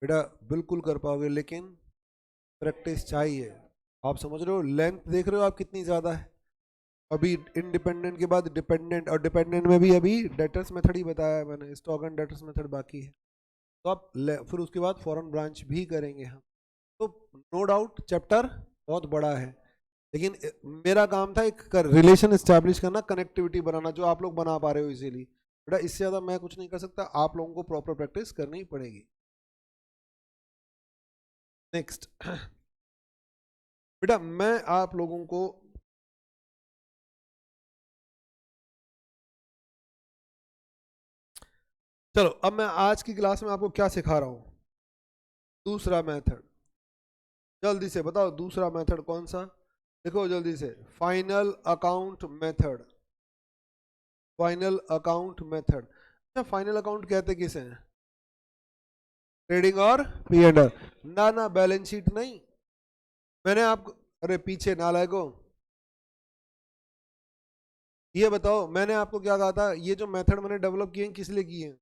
बेटा बिल्कुल कर पाओगे, लेकिन प्रैक्टिस चाहिए। आप समझ रहे हो, लेंथ देख रहे हो आप कितनी ज़्यादा है। अभी इंडिपेंडेंट के बाद डिपेंडेंट, और डिपेंडेंट में भी अभी डेटर्स मेथड ही बताया है मैंने, स्टॉक एंड डेटर्स मेथड बाकी है। तो आप फिर उसके बाद फॉरेन ब्रांच भी करेंगे हम। तो नो डाउट चैप्टर बहुत बड़ा है, लेकिन मेरा काम था एक रिलेशन एस्टैब्लिश करना, कनेक्टिविटी बनाना, जो आप लोग बना पा रहे हो इजीली। बेटा इससे ज़्यादा मैं कुछ नहीं कर सकता, आप लोगों को प्रॉपर प्रैक्टिस करनी पड़ेगी। नेक्स्ट बेटा मैं आप लोगों को, चलो अब मैं आज की क्लास में आपको क्या सिखा रहा हूँ, दूसरा मेथड। जल्दी से बताओ दूसरा मेथड कौन सा, देखो जल्दी से, final account method. Final account method, अच्छा फाइनल अकाउंट कहते किसे हैं, ट्रेडिंग और पी एंड एल। ना ना बैलेंस शीट नहीं, मैंने आपको, अरे पीछे नालायको, ये बताओ मैंने आपको क्या कहा था, ये जो मेथड मैंने डेवलप किए हैं किस लिए किए हैं,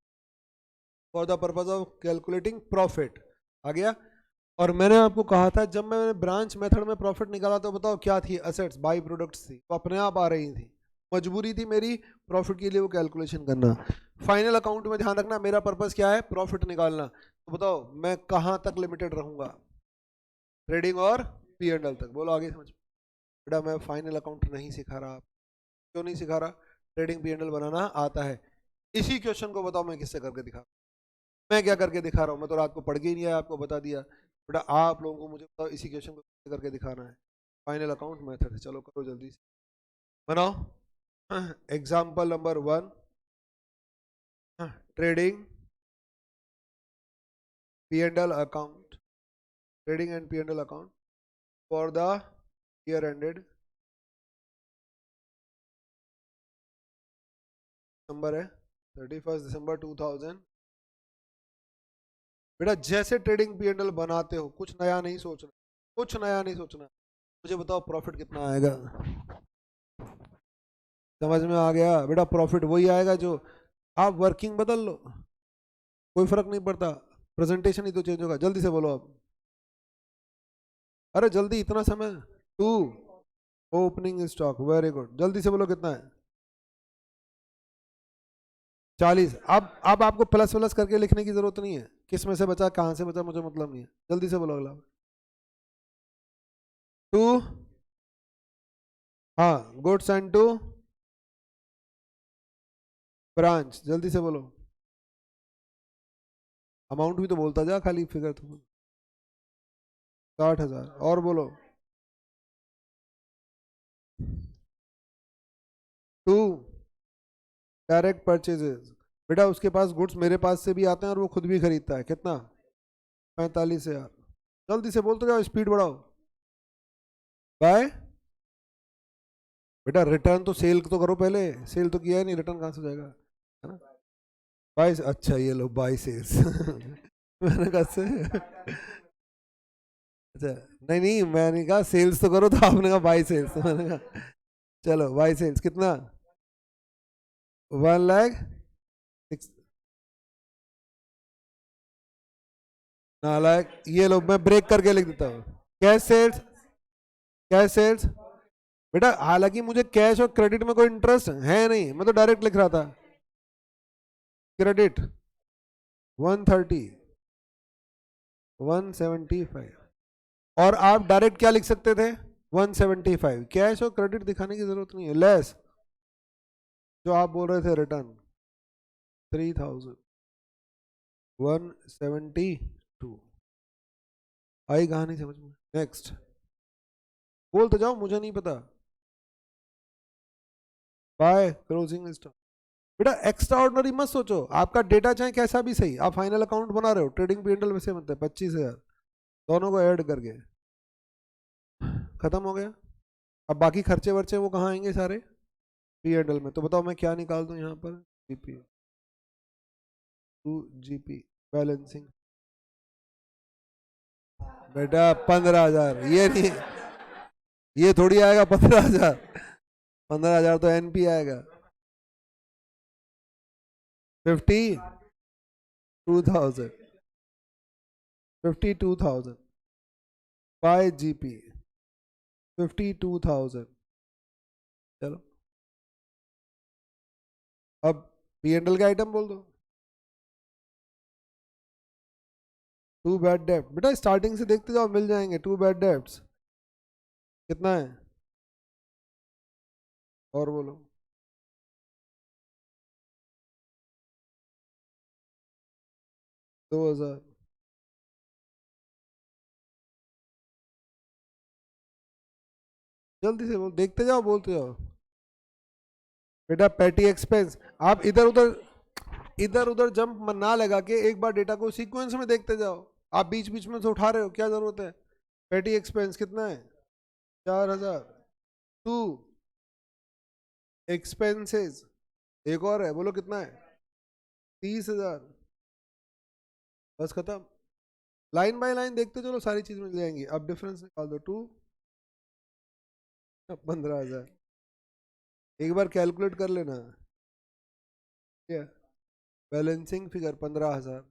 for the purpose of calculating profit. आ गया। और मैंने आपको कहा था जब मैंने ब्रांच मेथड में प्रॉफिट निकाला तो बताओ क्या थी, असेट्स बाई प्रोडक्ट्स थी, तो अपने आप आ रही थी, मजबूरी थी मेरी प्रॉफिट के लिए वो कैलकुलेशन करना। फाइनल अकाउंट में ध्यान रखना, मेरा पर्पस क्या है, प्रॉफिट निकालना। तो बताओ मैं कहाँ तक लिमिटेड रहूंगा, ट्रेडिंग और पी एंड एल तक। बोलो आगे समझ। बेटा मैं फाइनल अकाउंट नहीं सिखा रहा, क्यों नहीं सिखा रहा, ट्रेडिंग पी एंड एल बनाना आता है। इसी क्वेश्चन को बताओ मैं किससे करके दिखा, मैं क्या करके दिखा रहा हूँ, मैं तो रात को पढ़ के ही नहीं आया, आपको बता दिया। बेटा आप लोगों को मुझे बताओ इसी क्वेश्चन को कैसे करके दिखाना है, फाइनल अकाउंट मेथड है। चलो करो जल्दी से, बनाओ। Example number 1, trading P and L account, trading and P and L account for the year ended, number है 31 दिसंबर 2000, बेटा जैसे ट्रेडिंग पी&एल बनाते हो कुछ नया नहीं सोचना, कुछ नया नहीं सोचना। मुझे बताओ प्रॉफिट कितना आएगा, समझ में आ गया बेटा? प्रॉफिट वही आएगा जो, आप वर्किंग बदल लो कोई फर्क नहीं पड़ता, प्रेजेंटेशन ही तो चेंज होगा। जल्दी से बोलो आप, अरे जल्दी, इतना समय। To opening stock, very good, जल्दी से बोलो कितना है? 40। अब आपको प्लस प्लस करके लिखने की जरूरत नहीं है, किस में से बचा कहाँ से बचा मुझे मतलब नहीं है। जल्दी से बोलो अगला। टू, हाँ, गुड्स एंड टू ब्रांच, जल्दी से बोलो। अमाउंट भी तो बोलता जा, खाली फिगर तो। 60,000, और बोलो। टू डायरेक्ट परचेजेस, बेटा उसके पास गुड्स मेरे पास से भी आते हैं और वो खुद भी खरीदता है। कितना? 45,000। जल्दी से बोलते जाओ, स्पीड बढ़ाओ। बाय, बेटा रिटर्न तो सेल तो करो पहले, सेल तो किया है नहीं, रिटर्न कहाँ से जाएगा, है ना? बाय, अच्छा ये लो बाय सेल्स मैंने कहा से अच्छा, नहीं नहीं, मैंने कहा सेल्स तो करो, तो आपने कहा बाय सेल्स, तो मैंने कहा चलो बाय सेल्स कितना? 1,00,000 नालायक, ये लो मैं ब्रेक करके लिख देता हूँ। कैश सेल्स, कैश सेल्स, बेटा हालांकि मुझे कैश और क्रेडिट में कोई इंटरेस्ट है नहीं, मैं तो डायरेक्ट लिख रहा था। क्रेडिट 130, 175, और आप डायरेक्ट क्या लिख सकते थे? 175। कैश और क्रेडिट दिखाने की जरूरत नहीं है। लेस जो आप बोल रहे थे रिटर्न 3,172, आई कहानी समझ में? नेक्स्ट, बोलते जाओ, मुझे नहीं पता। बाय क्लोजिंग स्टॉक, बेटा एक्स्ट्रा ऑर्डिनरी मत सोचो, आपका डेटा चाहे कैसा भी सही, आप फाइनल अकाउंट बना रहे हो, ट्रेडिंग पी&एल वैसे बनता है 25,000, दोनों को ऐड करके खत्म हो गया। अब बाकी खर्चे वर्चे वो कहाँ आएंगे सारे? पी&एल में। तो बताओ मैं क्या निकाल दूं यहाँ पर? जीपी टू जीपी बैलेंसिंग, बेटा 15,000, ये नहीं, ये थोड़ी आएगा 15,000, 15,000 तो एनपी आएगा। 52,000, 52,000 बाय जीपी, 52,000। चलो अब पी&एल का आइटम बोल दो। टू बैड डेब्ट, बेटा स्टार्टिंग से देखते जाओ, मिल जाएंगे। टू बैड डेब्ट्स कितना है? और बोलो। 2,000। जल्दी से बोल, देखते जाओ, बोलते जाओ। बेटा पेटी एक्सपेंस, आप इधर उधर जंप ना लगा के एक बार डेटा को सीक्वेंस में देखते जाओ। आप बीच बीच में से उठा रहे हो, क्या जरूरत है? पेटी एक्सपेंस कितना है? 4,000। टू एक्सपेंसेस, एक और है, बोलो कितना है? 30,000। बस खत्म। लाइन बाय लाइन देखते चलो, सारी चीज मिल जाएंगी। अब डिफरेंस निकाल दो। 15,000, एक बार कैलकुलेट कर लेना। क्या बैलेंसिंग फिगर? 15,000।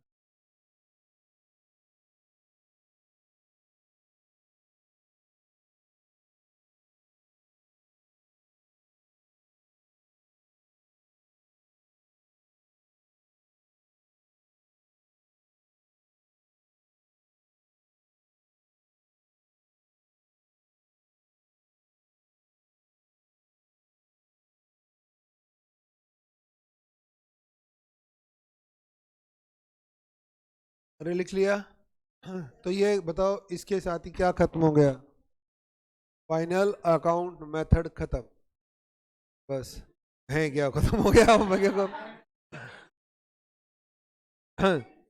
अरे लिख लिया? तो ये बताओ इसके साथ ही क्या खत्म हो गया? फाइनल अकाउंट मेथड खत्म। बस, है क्या खत्म हो गया? मैं क्या करूं?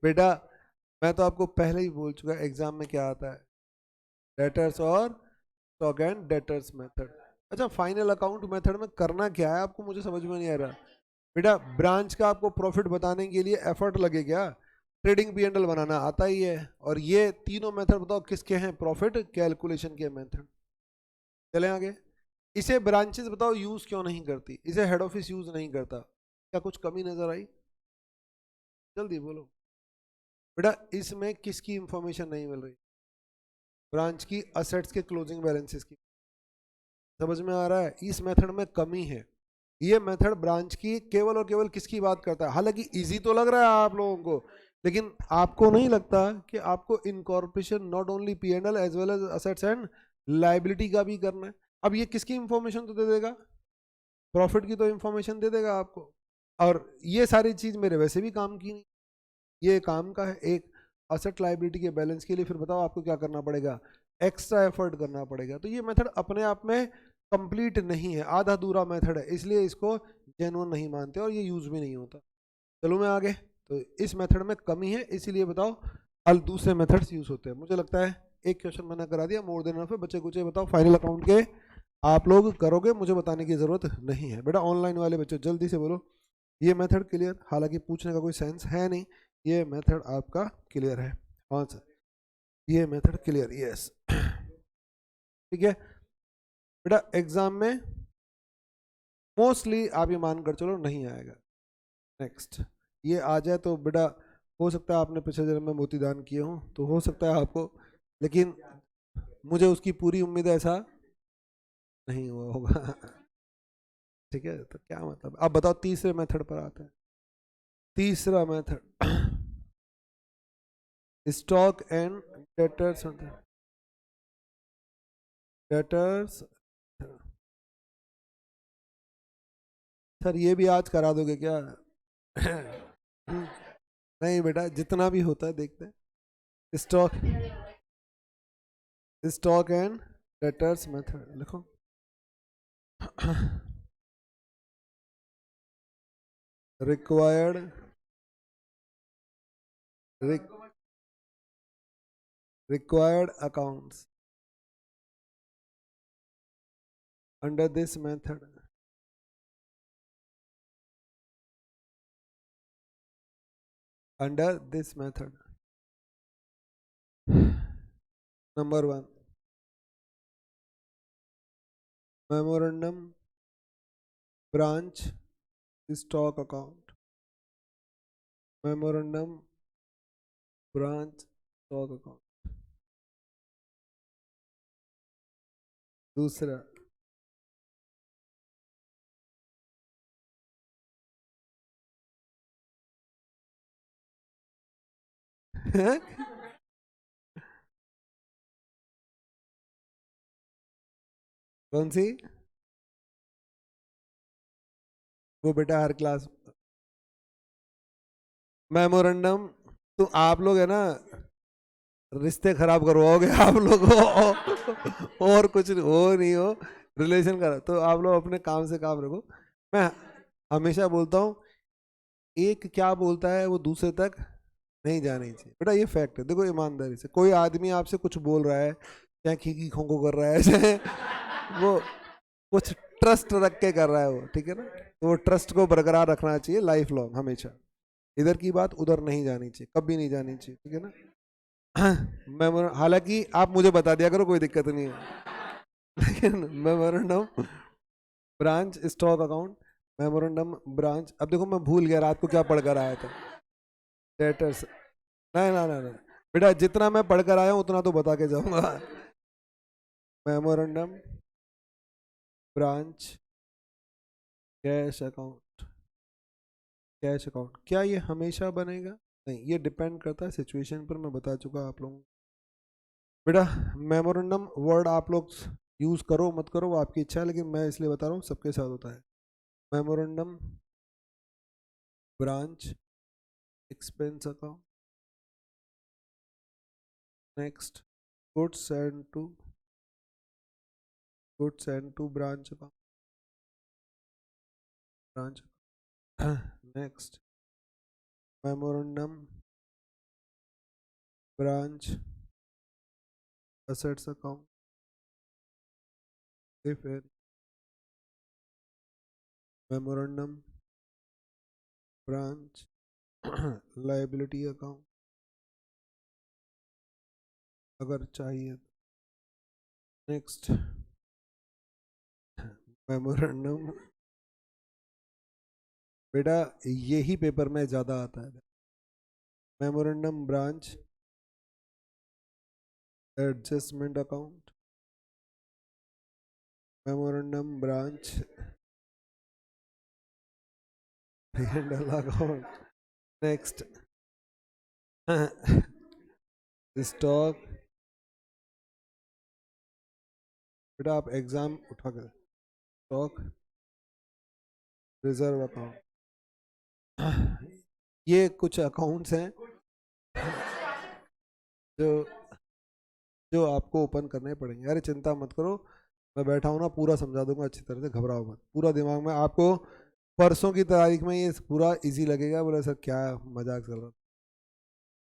बेटा मैं तो आपको पहले ही बोल चुका, एग्जाम में क्या आता है, डेटर्स और स्टॉक एंड डेटर्स मेथड। अच्छा, फाइनल अकाउंट मेथड में करना क्या है आपको, मुझे समझ में नहीं आ रहा। बेटा ब्रांच का आपको प्रॉफिट बताने के लिए एफर्ट लगे क्या? ट्रेडिंग पी एंड एल बनाना आता ही है, और ये तीनों मेथड बताओ किसके हैं, प्रॉफिट कैलकुलेशन के मेथड। चलें आगे। इसे ब्रांचेस बताओ यूज क्यों नहीं करती, इसे हेड ऑफिस यूज नहीं करता, क्या कुछ कमी नजर आई? जल्दी बोलो बेटा, इसमें किसकी इंफॉर्मेशन नहीं मिल रही? ब्रांच की असेट्स के क्लोजिंग बैलेंसेस की। समझ में आ रहा है? इस मेथड में कमी है। ये मेथड ब्रांच की केवल और केवल किसकी बात करता है? हालांकि इजी तो लग रहा है आप लोगों को, लेकिन आपको नहीं लगता कि आपको incorporation not only P and L as well as assets and liability का भी करना है? अब ये किसकी इंफॉर्मेशन तो दे देगा, प्रॉफिट की तो इंफॉर्मेशन दे देगा आपको। और ये सारी चीज मेरे वैसे भी काम की नहीं, ये काम का है। एक असेट लाइबिलिटी के बैलेंस के लिए फिर बताओ आपको क्या करना पड़ेगा, एक्स्ट्रा एफर्ट करना पड़ेगा। तो ये मेथड अपने आप में कंप्लीट नहीं है, आधा अधूरा मेथड है, इसलिए इसको जेन्युइन नहीं मानते और ये यूज भी नहीं होता। चलो मैं आगे। तो इस मेथड में कमी है, इसीलिए बताओ अल दूसरे मेथड्स यूज होते हैं। मुझे लगता है एक क्वेश्चन मैंने करा दिया, मोर देन इनफ है। बच्चे कुछ बताओ फाइनल अकाउंट के आप लोग करोगे, मुझे बताने की जरूरत नहीं है। बेटा ऑनलाइन वाले बच्चे जल्दी से बोलो ये मेथड क्लियर, हालांकि पूछने का कोई सेंस है नहीं, ये मेथड आपका क्लियर है? हाँ सर, ये मेथड क्लियर, यस। ठीक है बेटा, एग्जाम में मोस्टली आप ये मान कर चलो नहीं आएगा। नेक्स्ट, ये आ जाए तो बेटा हो सकता है आपने पिछले जन्म में मोती दान किए हो, तो हो सकता है आपको, लेकिन मुझे उसकी पूरी उम्मीद है ऐसा नहीं हुआ होगा। ठीक है, तो क्या मतलब, अब बताओ तीसरे मेथड पर आते हैं। तीसरा method stock and debtors, debtors. Sir ये भी आज करा दोगे क्या? नहीं बेटा, जितना भी होता है देखते हैं। Stock, stock and debtors method लिखो। Required, required accounts under this method, under this method. Number one, memorandum branch stock account, memorandum branch stock account. दूसरा, कौन सी? वो बेटा हर क्लास मेमोरेंडम, तो आप लोग है ना रिश्ते खराब करवाओगे आप लोग और कुछ नहीं हो, नहीं हो रिलेशन का, तो आप लोग अपने काम से काम रखो। मैं हमेशा बोलता हूँ, एक क्या बोलता है वो दूसरे तक नहीं जानी चाहिए बेटा, ये फैक्ट है। देखो ईमानदारी से, कोई आदमी आपसे कुछ बोल रहा है, चाहे खीखी खोंको कर रहा है, चाहे वो कुछ ट्रस्ट रख के कर रहा है वो, ठीक है ना, तो वो ट्रस्ट को बरकरार रखना चाहिए लाइफ लॉन्ग हमेशा। इधर की बात उधर नहीं जानी चाहिए, कभी नहीं जानी चाहिए, ठीक है ना। हालांकि आप मुझे बता दिया करो, कोई दिक्कत नहीं है। लेकिन memorandum branch stock account, memorandum branch, अब देखो मैं भूल गया रात को क्या पढ़कर आया था, डेटर्स। नहीं ना ना ना बेटा, जितना मैं पढ़कर आया हूँ उतना तो बता के जाऊंगा। Memorandum branch cash account, cash account क्या ये हमेशा बनेगा? नहीं, ये डिपेंड करता है सिचुएशन पर, मैं बता चुका आप लोगों को। बेटा मेमोरेंडम वर्ड आप लोग यूज करो मत करो वो आपकी इच्छा है, लेकिन मैं इसलिए बता रहा हूँ सबके साथ होता है। Memorandum branch expense account, next goods and to, goods and to branch account, branch next memorandum branch assets account, if any memorandum branch liability account, अगर चाहिए। Next, memorandum. बेटा यही पेपर में ज्यादा आता है। Memorandum branch adjustment account, memorandum branch account. Next, stock. बेटा आप एग्जाम उठा कर, स्टॉक रिजर्व अकाउंट। ये कुछ अकाउंट्स हैं जो जो आपको ओपन करने पड़ेंगे। अरे चिंता मत करो, मैं बैठा हूँ ना, पूरा समझा दूंगा अच्छी तरह से, घबराओ मत। पूरा दिमाग में आपको परसों की तारीख में ये पूरा इजी लगेगा। बोले सर क्या मजाक चल रहा।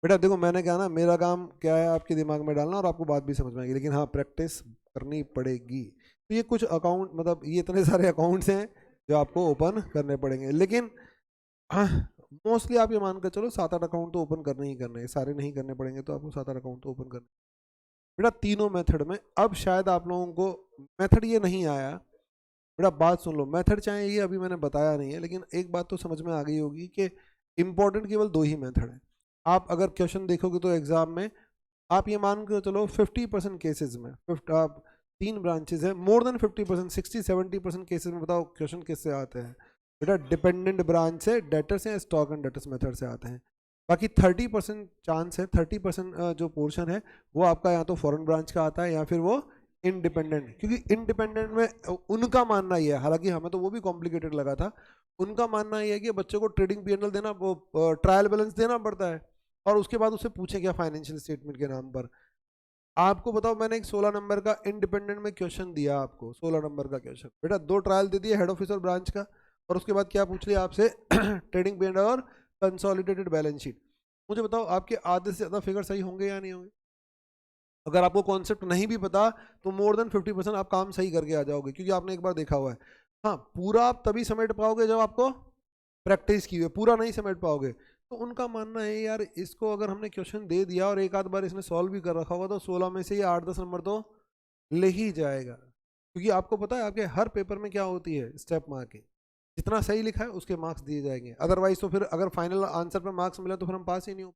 बेटा देखो मैंने कहा ना, मेरा काम क्या है आपके दिमाग में डालना और आपको बात भी समझ में आएगी, लेकिन हाँ प्रैक्टिस करनी पड़ेगी। तो ये कुछ अकाउंट, मतलब ये इतने सारे अकाउंट्स हैं जो आपको ओपन करने पड़ेंगे, लेकिन हाँ मोस्टली आप ये मान कर चलो 7-8 अकाउंट तो ओपन करने ही करने हैं। सारे नहीं करने पड़ेंगे तो आपको 7-8 अकाउंट तो ओपन करने। बेटा तीनों मेथड में अब शायद आप लोगों को मेथड ये नहीं आया। बेटा बात सुन लो, मेथड चाहे ये अभी मैंने बताया नहीं है, लेकिन एक बात तो समझ में आ गई होगी कि इंपॉर्टेंट केवल दो ही मेथड है। आप अगर क्वेश्चन देखोगे तो एग्जाम में आप ये मान के चलो 50% केसेस में, आप 3 ब्रांचेस है, मोर देन 50%, 60-70% केसेस में बताओ क्वेश्चन किससे आते हैं। बेटा डिपेंडेंट ब्रांच से, डेटर से, स्टॉक एंड डेटर्स मेथड से आते हैं। बाकी 30% चांस है, 30% जो पोर्शन है वो आपका या तो फॉरेन ब्रांच का आता है या फिर वो इंडिपेंडेंट। क्योंकि इंडिपेंडेंट में उनका मानना ये है, हालांकि हमें तो वो भी कॉम्प्लिकेटेड लगा था, उनका मानना ये है कि बच्चों को ट्रेडिंग पीएनएल देना, ट्रायल बैलेंस देना पड़ता है और उसके बाद उससे पूछे क्या फाइनेंशियल स्टेटमेंट के नाम पर। आपको बताओ मैंने एक 16 नंबर का इंडिपेंडेंट में क्वेश्चन दिया आपको, 16 नंबर का क्वेश्चन, बेटा 2 ट्रायल दे दिए, हेड ऑफिस और ब्रांच का, और उसके बाद क्या पूछ लिया आपसे ट्रेडिंग पीएनएल और कंसोलिडेटेड बैलेंस शीट। मुझे बताओ आपके आधे से ज्यादा फिगर सही होंगे या नहीं होंगे? अगर आपको कॉन्सेप्ट नहीं भी पता तो मोर देन 50% आप काम सही करके आ जाओगे, क्योंकि आपने एक बार देखा हुआ है। हाँ पूरा आप तभी समेट पाओगे जब आपको प्रैक्टिस की हुई, पूरा नहीं समेट पाओगे। तो उनका मानना है यार इसको अगर हमने क्वेश्चन दे दिया और एक आध बार इसने सॉल्व भी कर रखा होगा तो 16 में से ये 8-10 नंबर तो ले ही जाएगा। क्योंकि आपको पता है आपके हर पेपर में क्या होती है, स्टेप मार्किंग। जितना सही लिखा है उसके मार्क्स दिए जाएंगे, अदरवाइज तो फिर अगर फाइनल आंसर पे मार्क्स मिला तो फिर हम पास ही नहीं हो।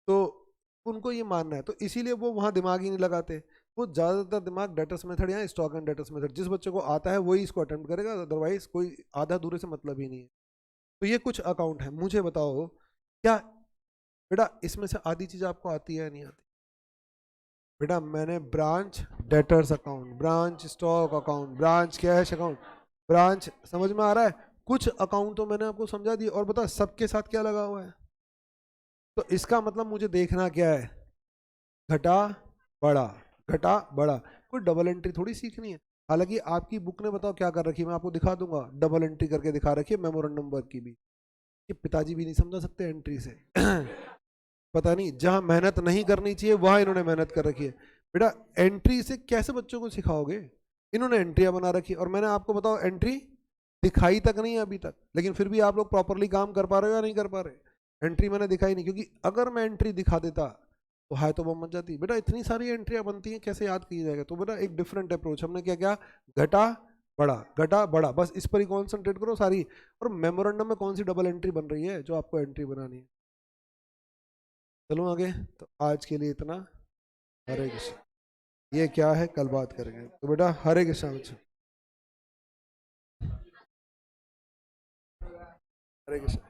तो उनको ये मानना है, तो इसीलिए वो वहाँ दिमाग ही नहीं लगाते। वो ज़्यादातर दिमाग डेटर्स मेथड या स्टॉक एंड डेटर्स मेथड, जिस बच्चे को आता है वही इसको अटेम्प्ट करेगा, अदरवाइज कोई आधा दूर से मतलब ही नहीं है। तो ये कुछ अकाउंट है, मुझे बताओ क्या बेटा इसमें से आधी चीज़ आपको आती है या नहीं आती? बेटा मैंने branch debtors account, branch stock account, branch cash account, branch, समझ में आ रहा है? कुछ अकाउंट तो मैंने आपको समझा दिया, और बता सबके साथ क्या लगा हुआ है। तो इसका मतलब मुझे देखना क्या है, घटा बड़ा, घटा बड़ा। कोई डबल एंट्री थोड़ी सीखनी है। हालांकि आपकी बुक ने बताओ क्या कर रखी है, मैं आपको दिखा दूंगा, डबल एंट्री करके दिखा रखी है मेमोरेंडम वर्क की भी। ये पिताजी भी नहीं समझा सकते एंट्री से। पता नहीं जहां मेहनत नहीं करनी चाहिए वहां इन्होंने मेहनत कर रखी है। बेटा एंट्री से कैसे बच्चों को सिखाओगे? इन्होंने एंट्रियां बना रखी है, और मैंने आपको बताओ एंट्री दिखाई तक नहीं है अभी तक, लेकिन फिर भी आप लोग प्रॉपरली काम कर पा रहे हो या नहीं कर पा रहे? एंट्री मैंने दिखाई नहीं, क्योंकि अगर मैं एंट्री दिखा देता तो हाय तो बम मच जाती। बेटा इतनी सारी एंट्रियां बनती हैं, कैसे याद की जाएगा? तो बेटा एक डिफरेंट अप्रोच हमने क्या क्या, घटा बड़ा, घटा बड़ा, बस इस पर ही कॉन्सेंट्रेट करो सारी। और मेमोरेंडम में कौन सी डबल एंट्री बन रही है जो आपको एंट्री बनानी है? चलो आगे। तो आज के लिए इतना। हरे कृष्ण। ये क्या है कल बात करेंगे, तो बेटा हरे कृष्ण। हरे कृष्ण।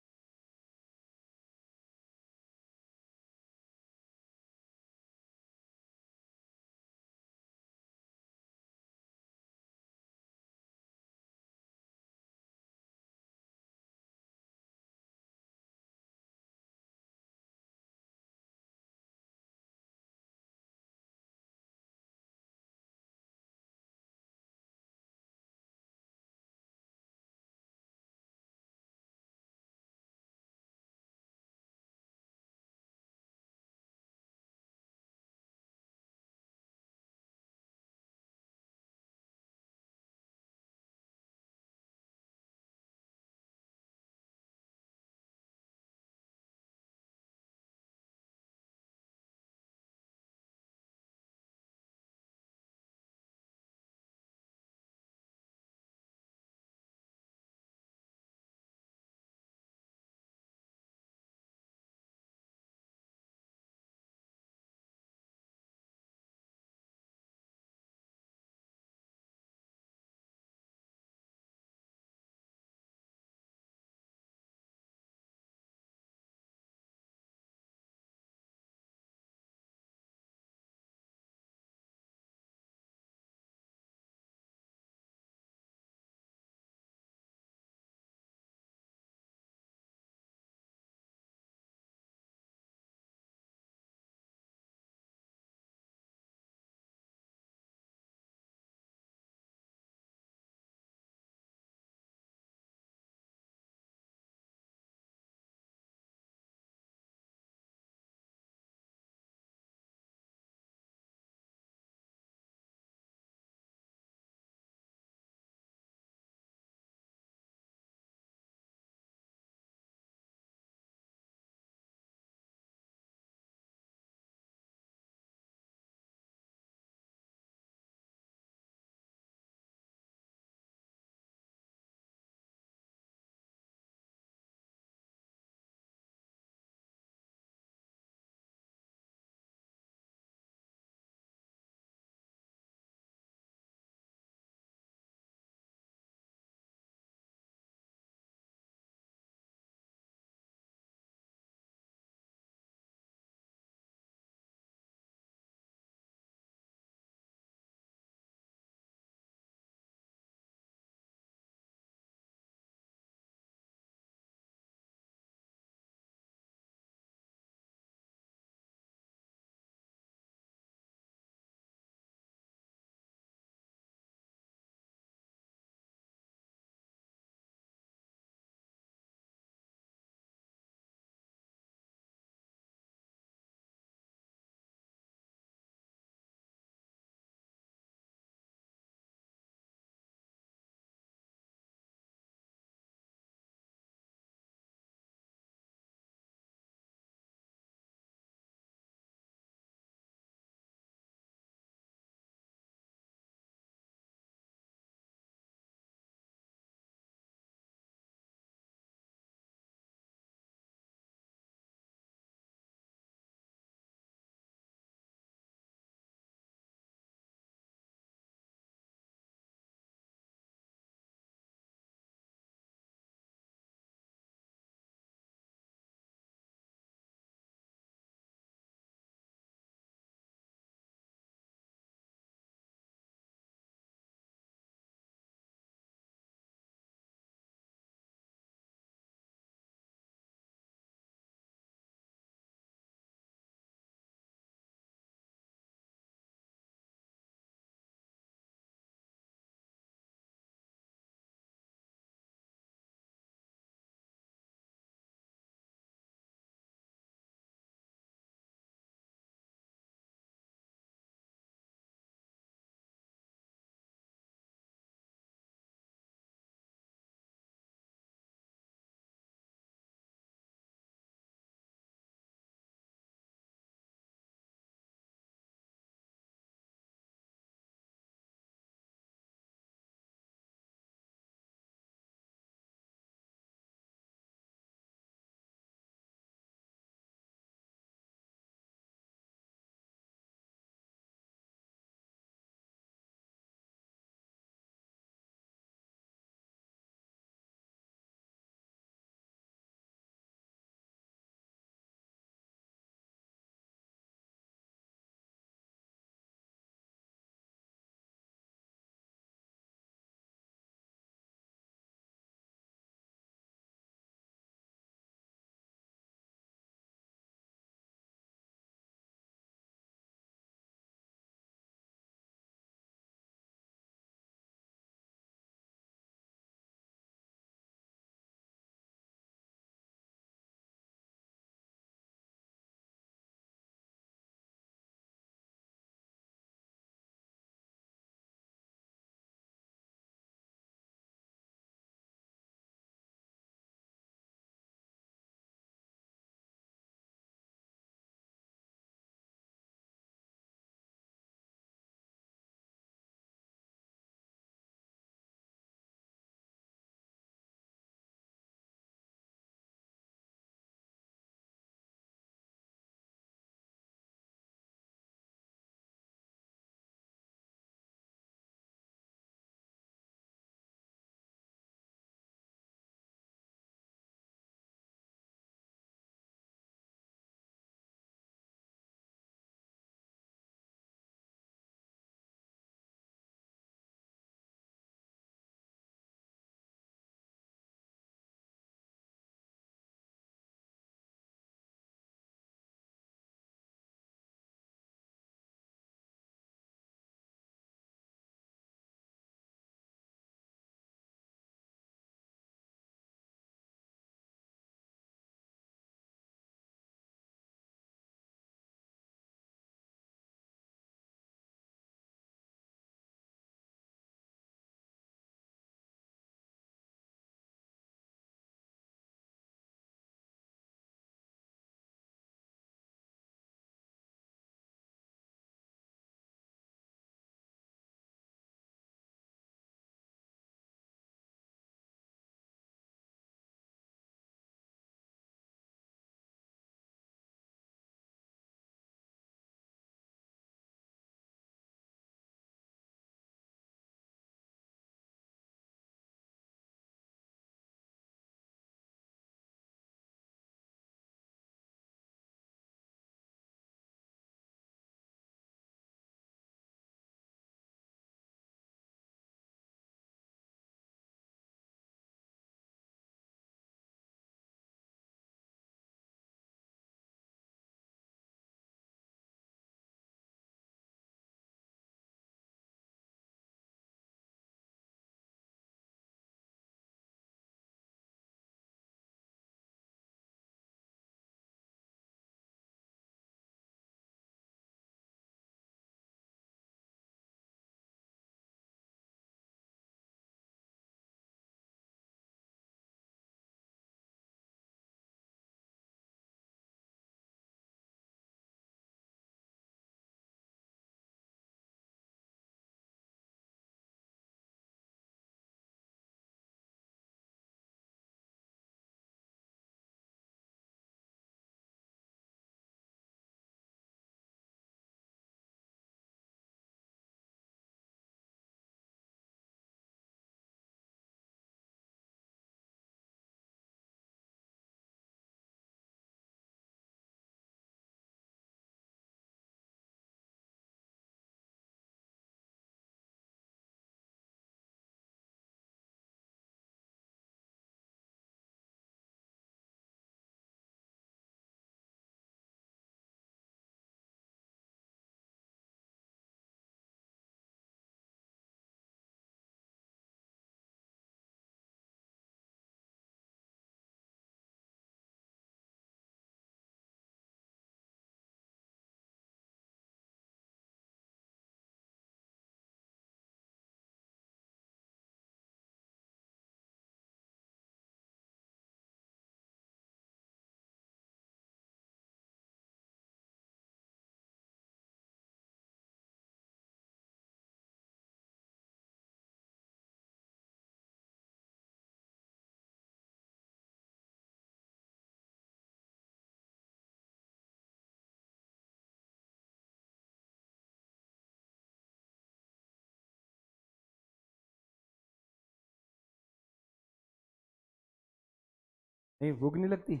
नहीं भूख नहीं लगती?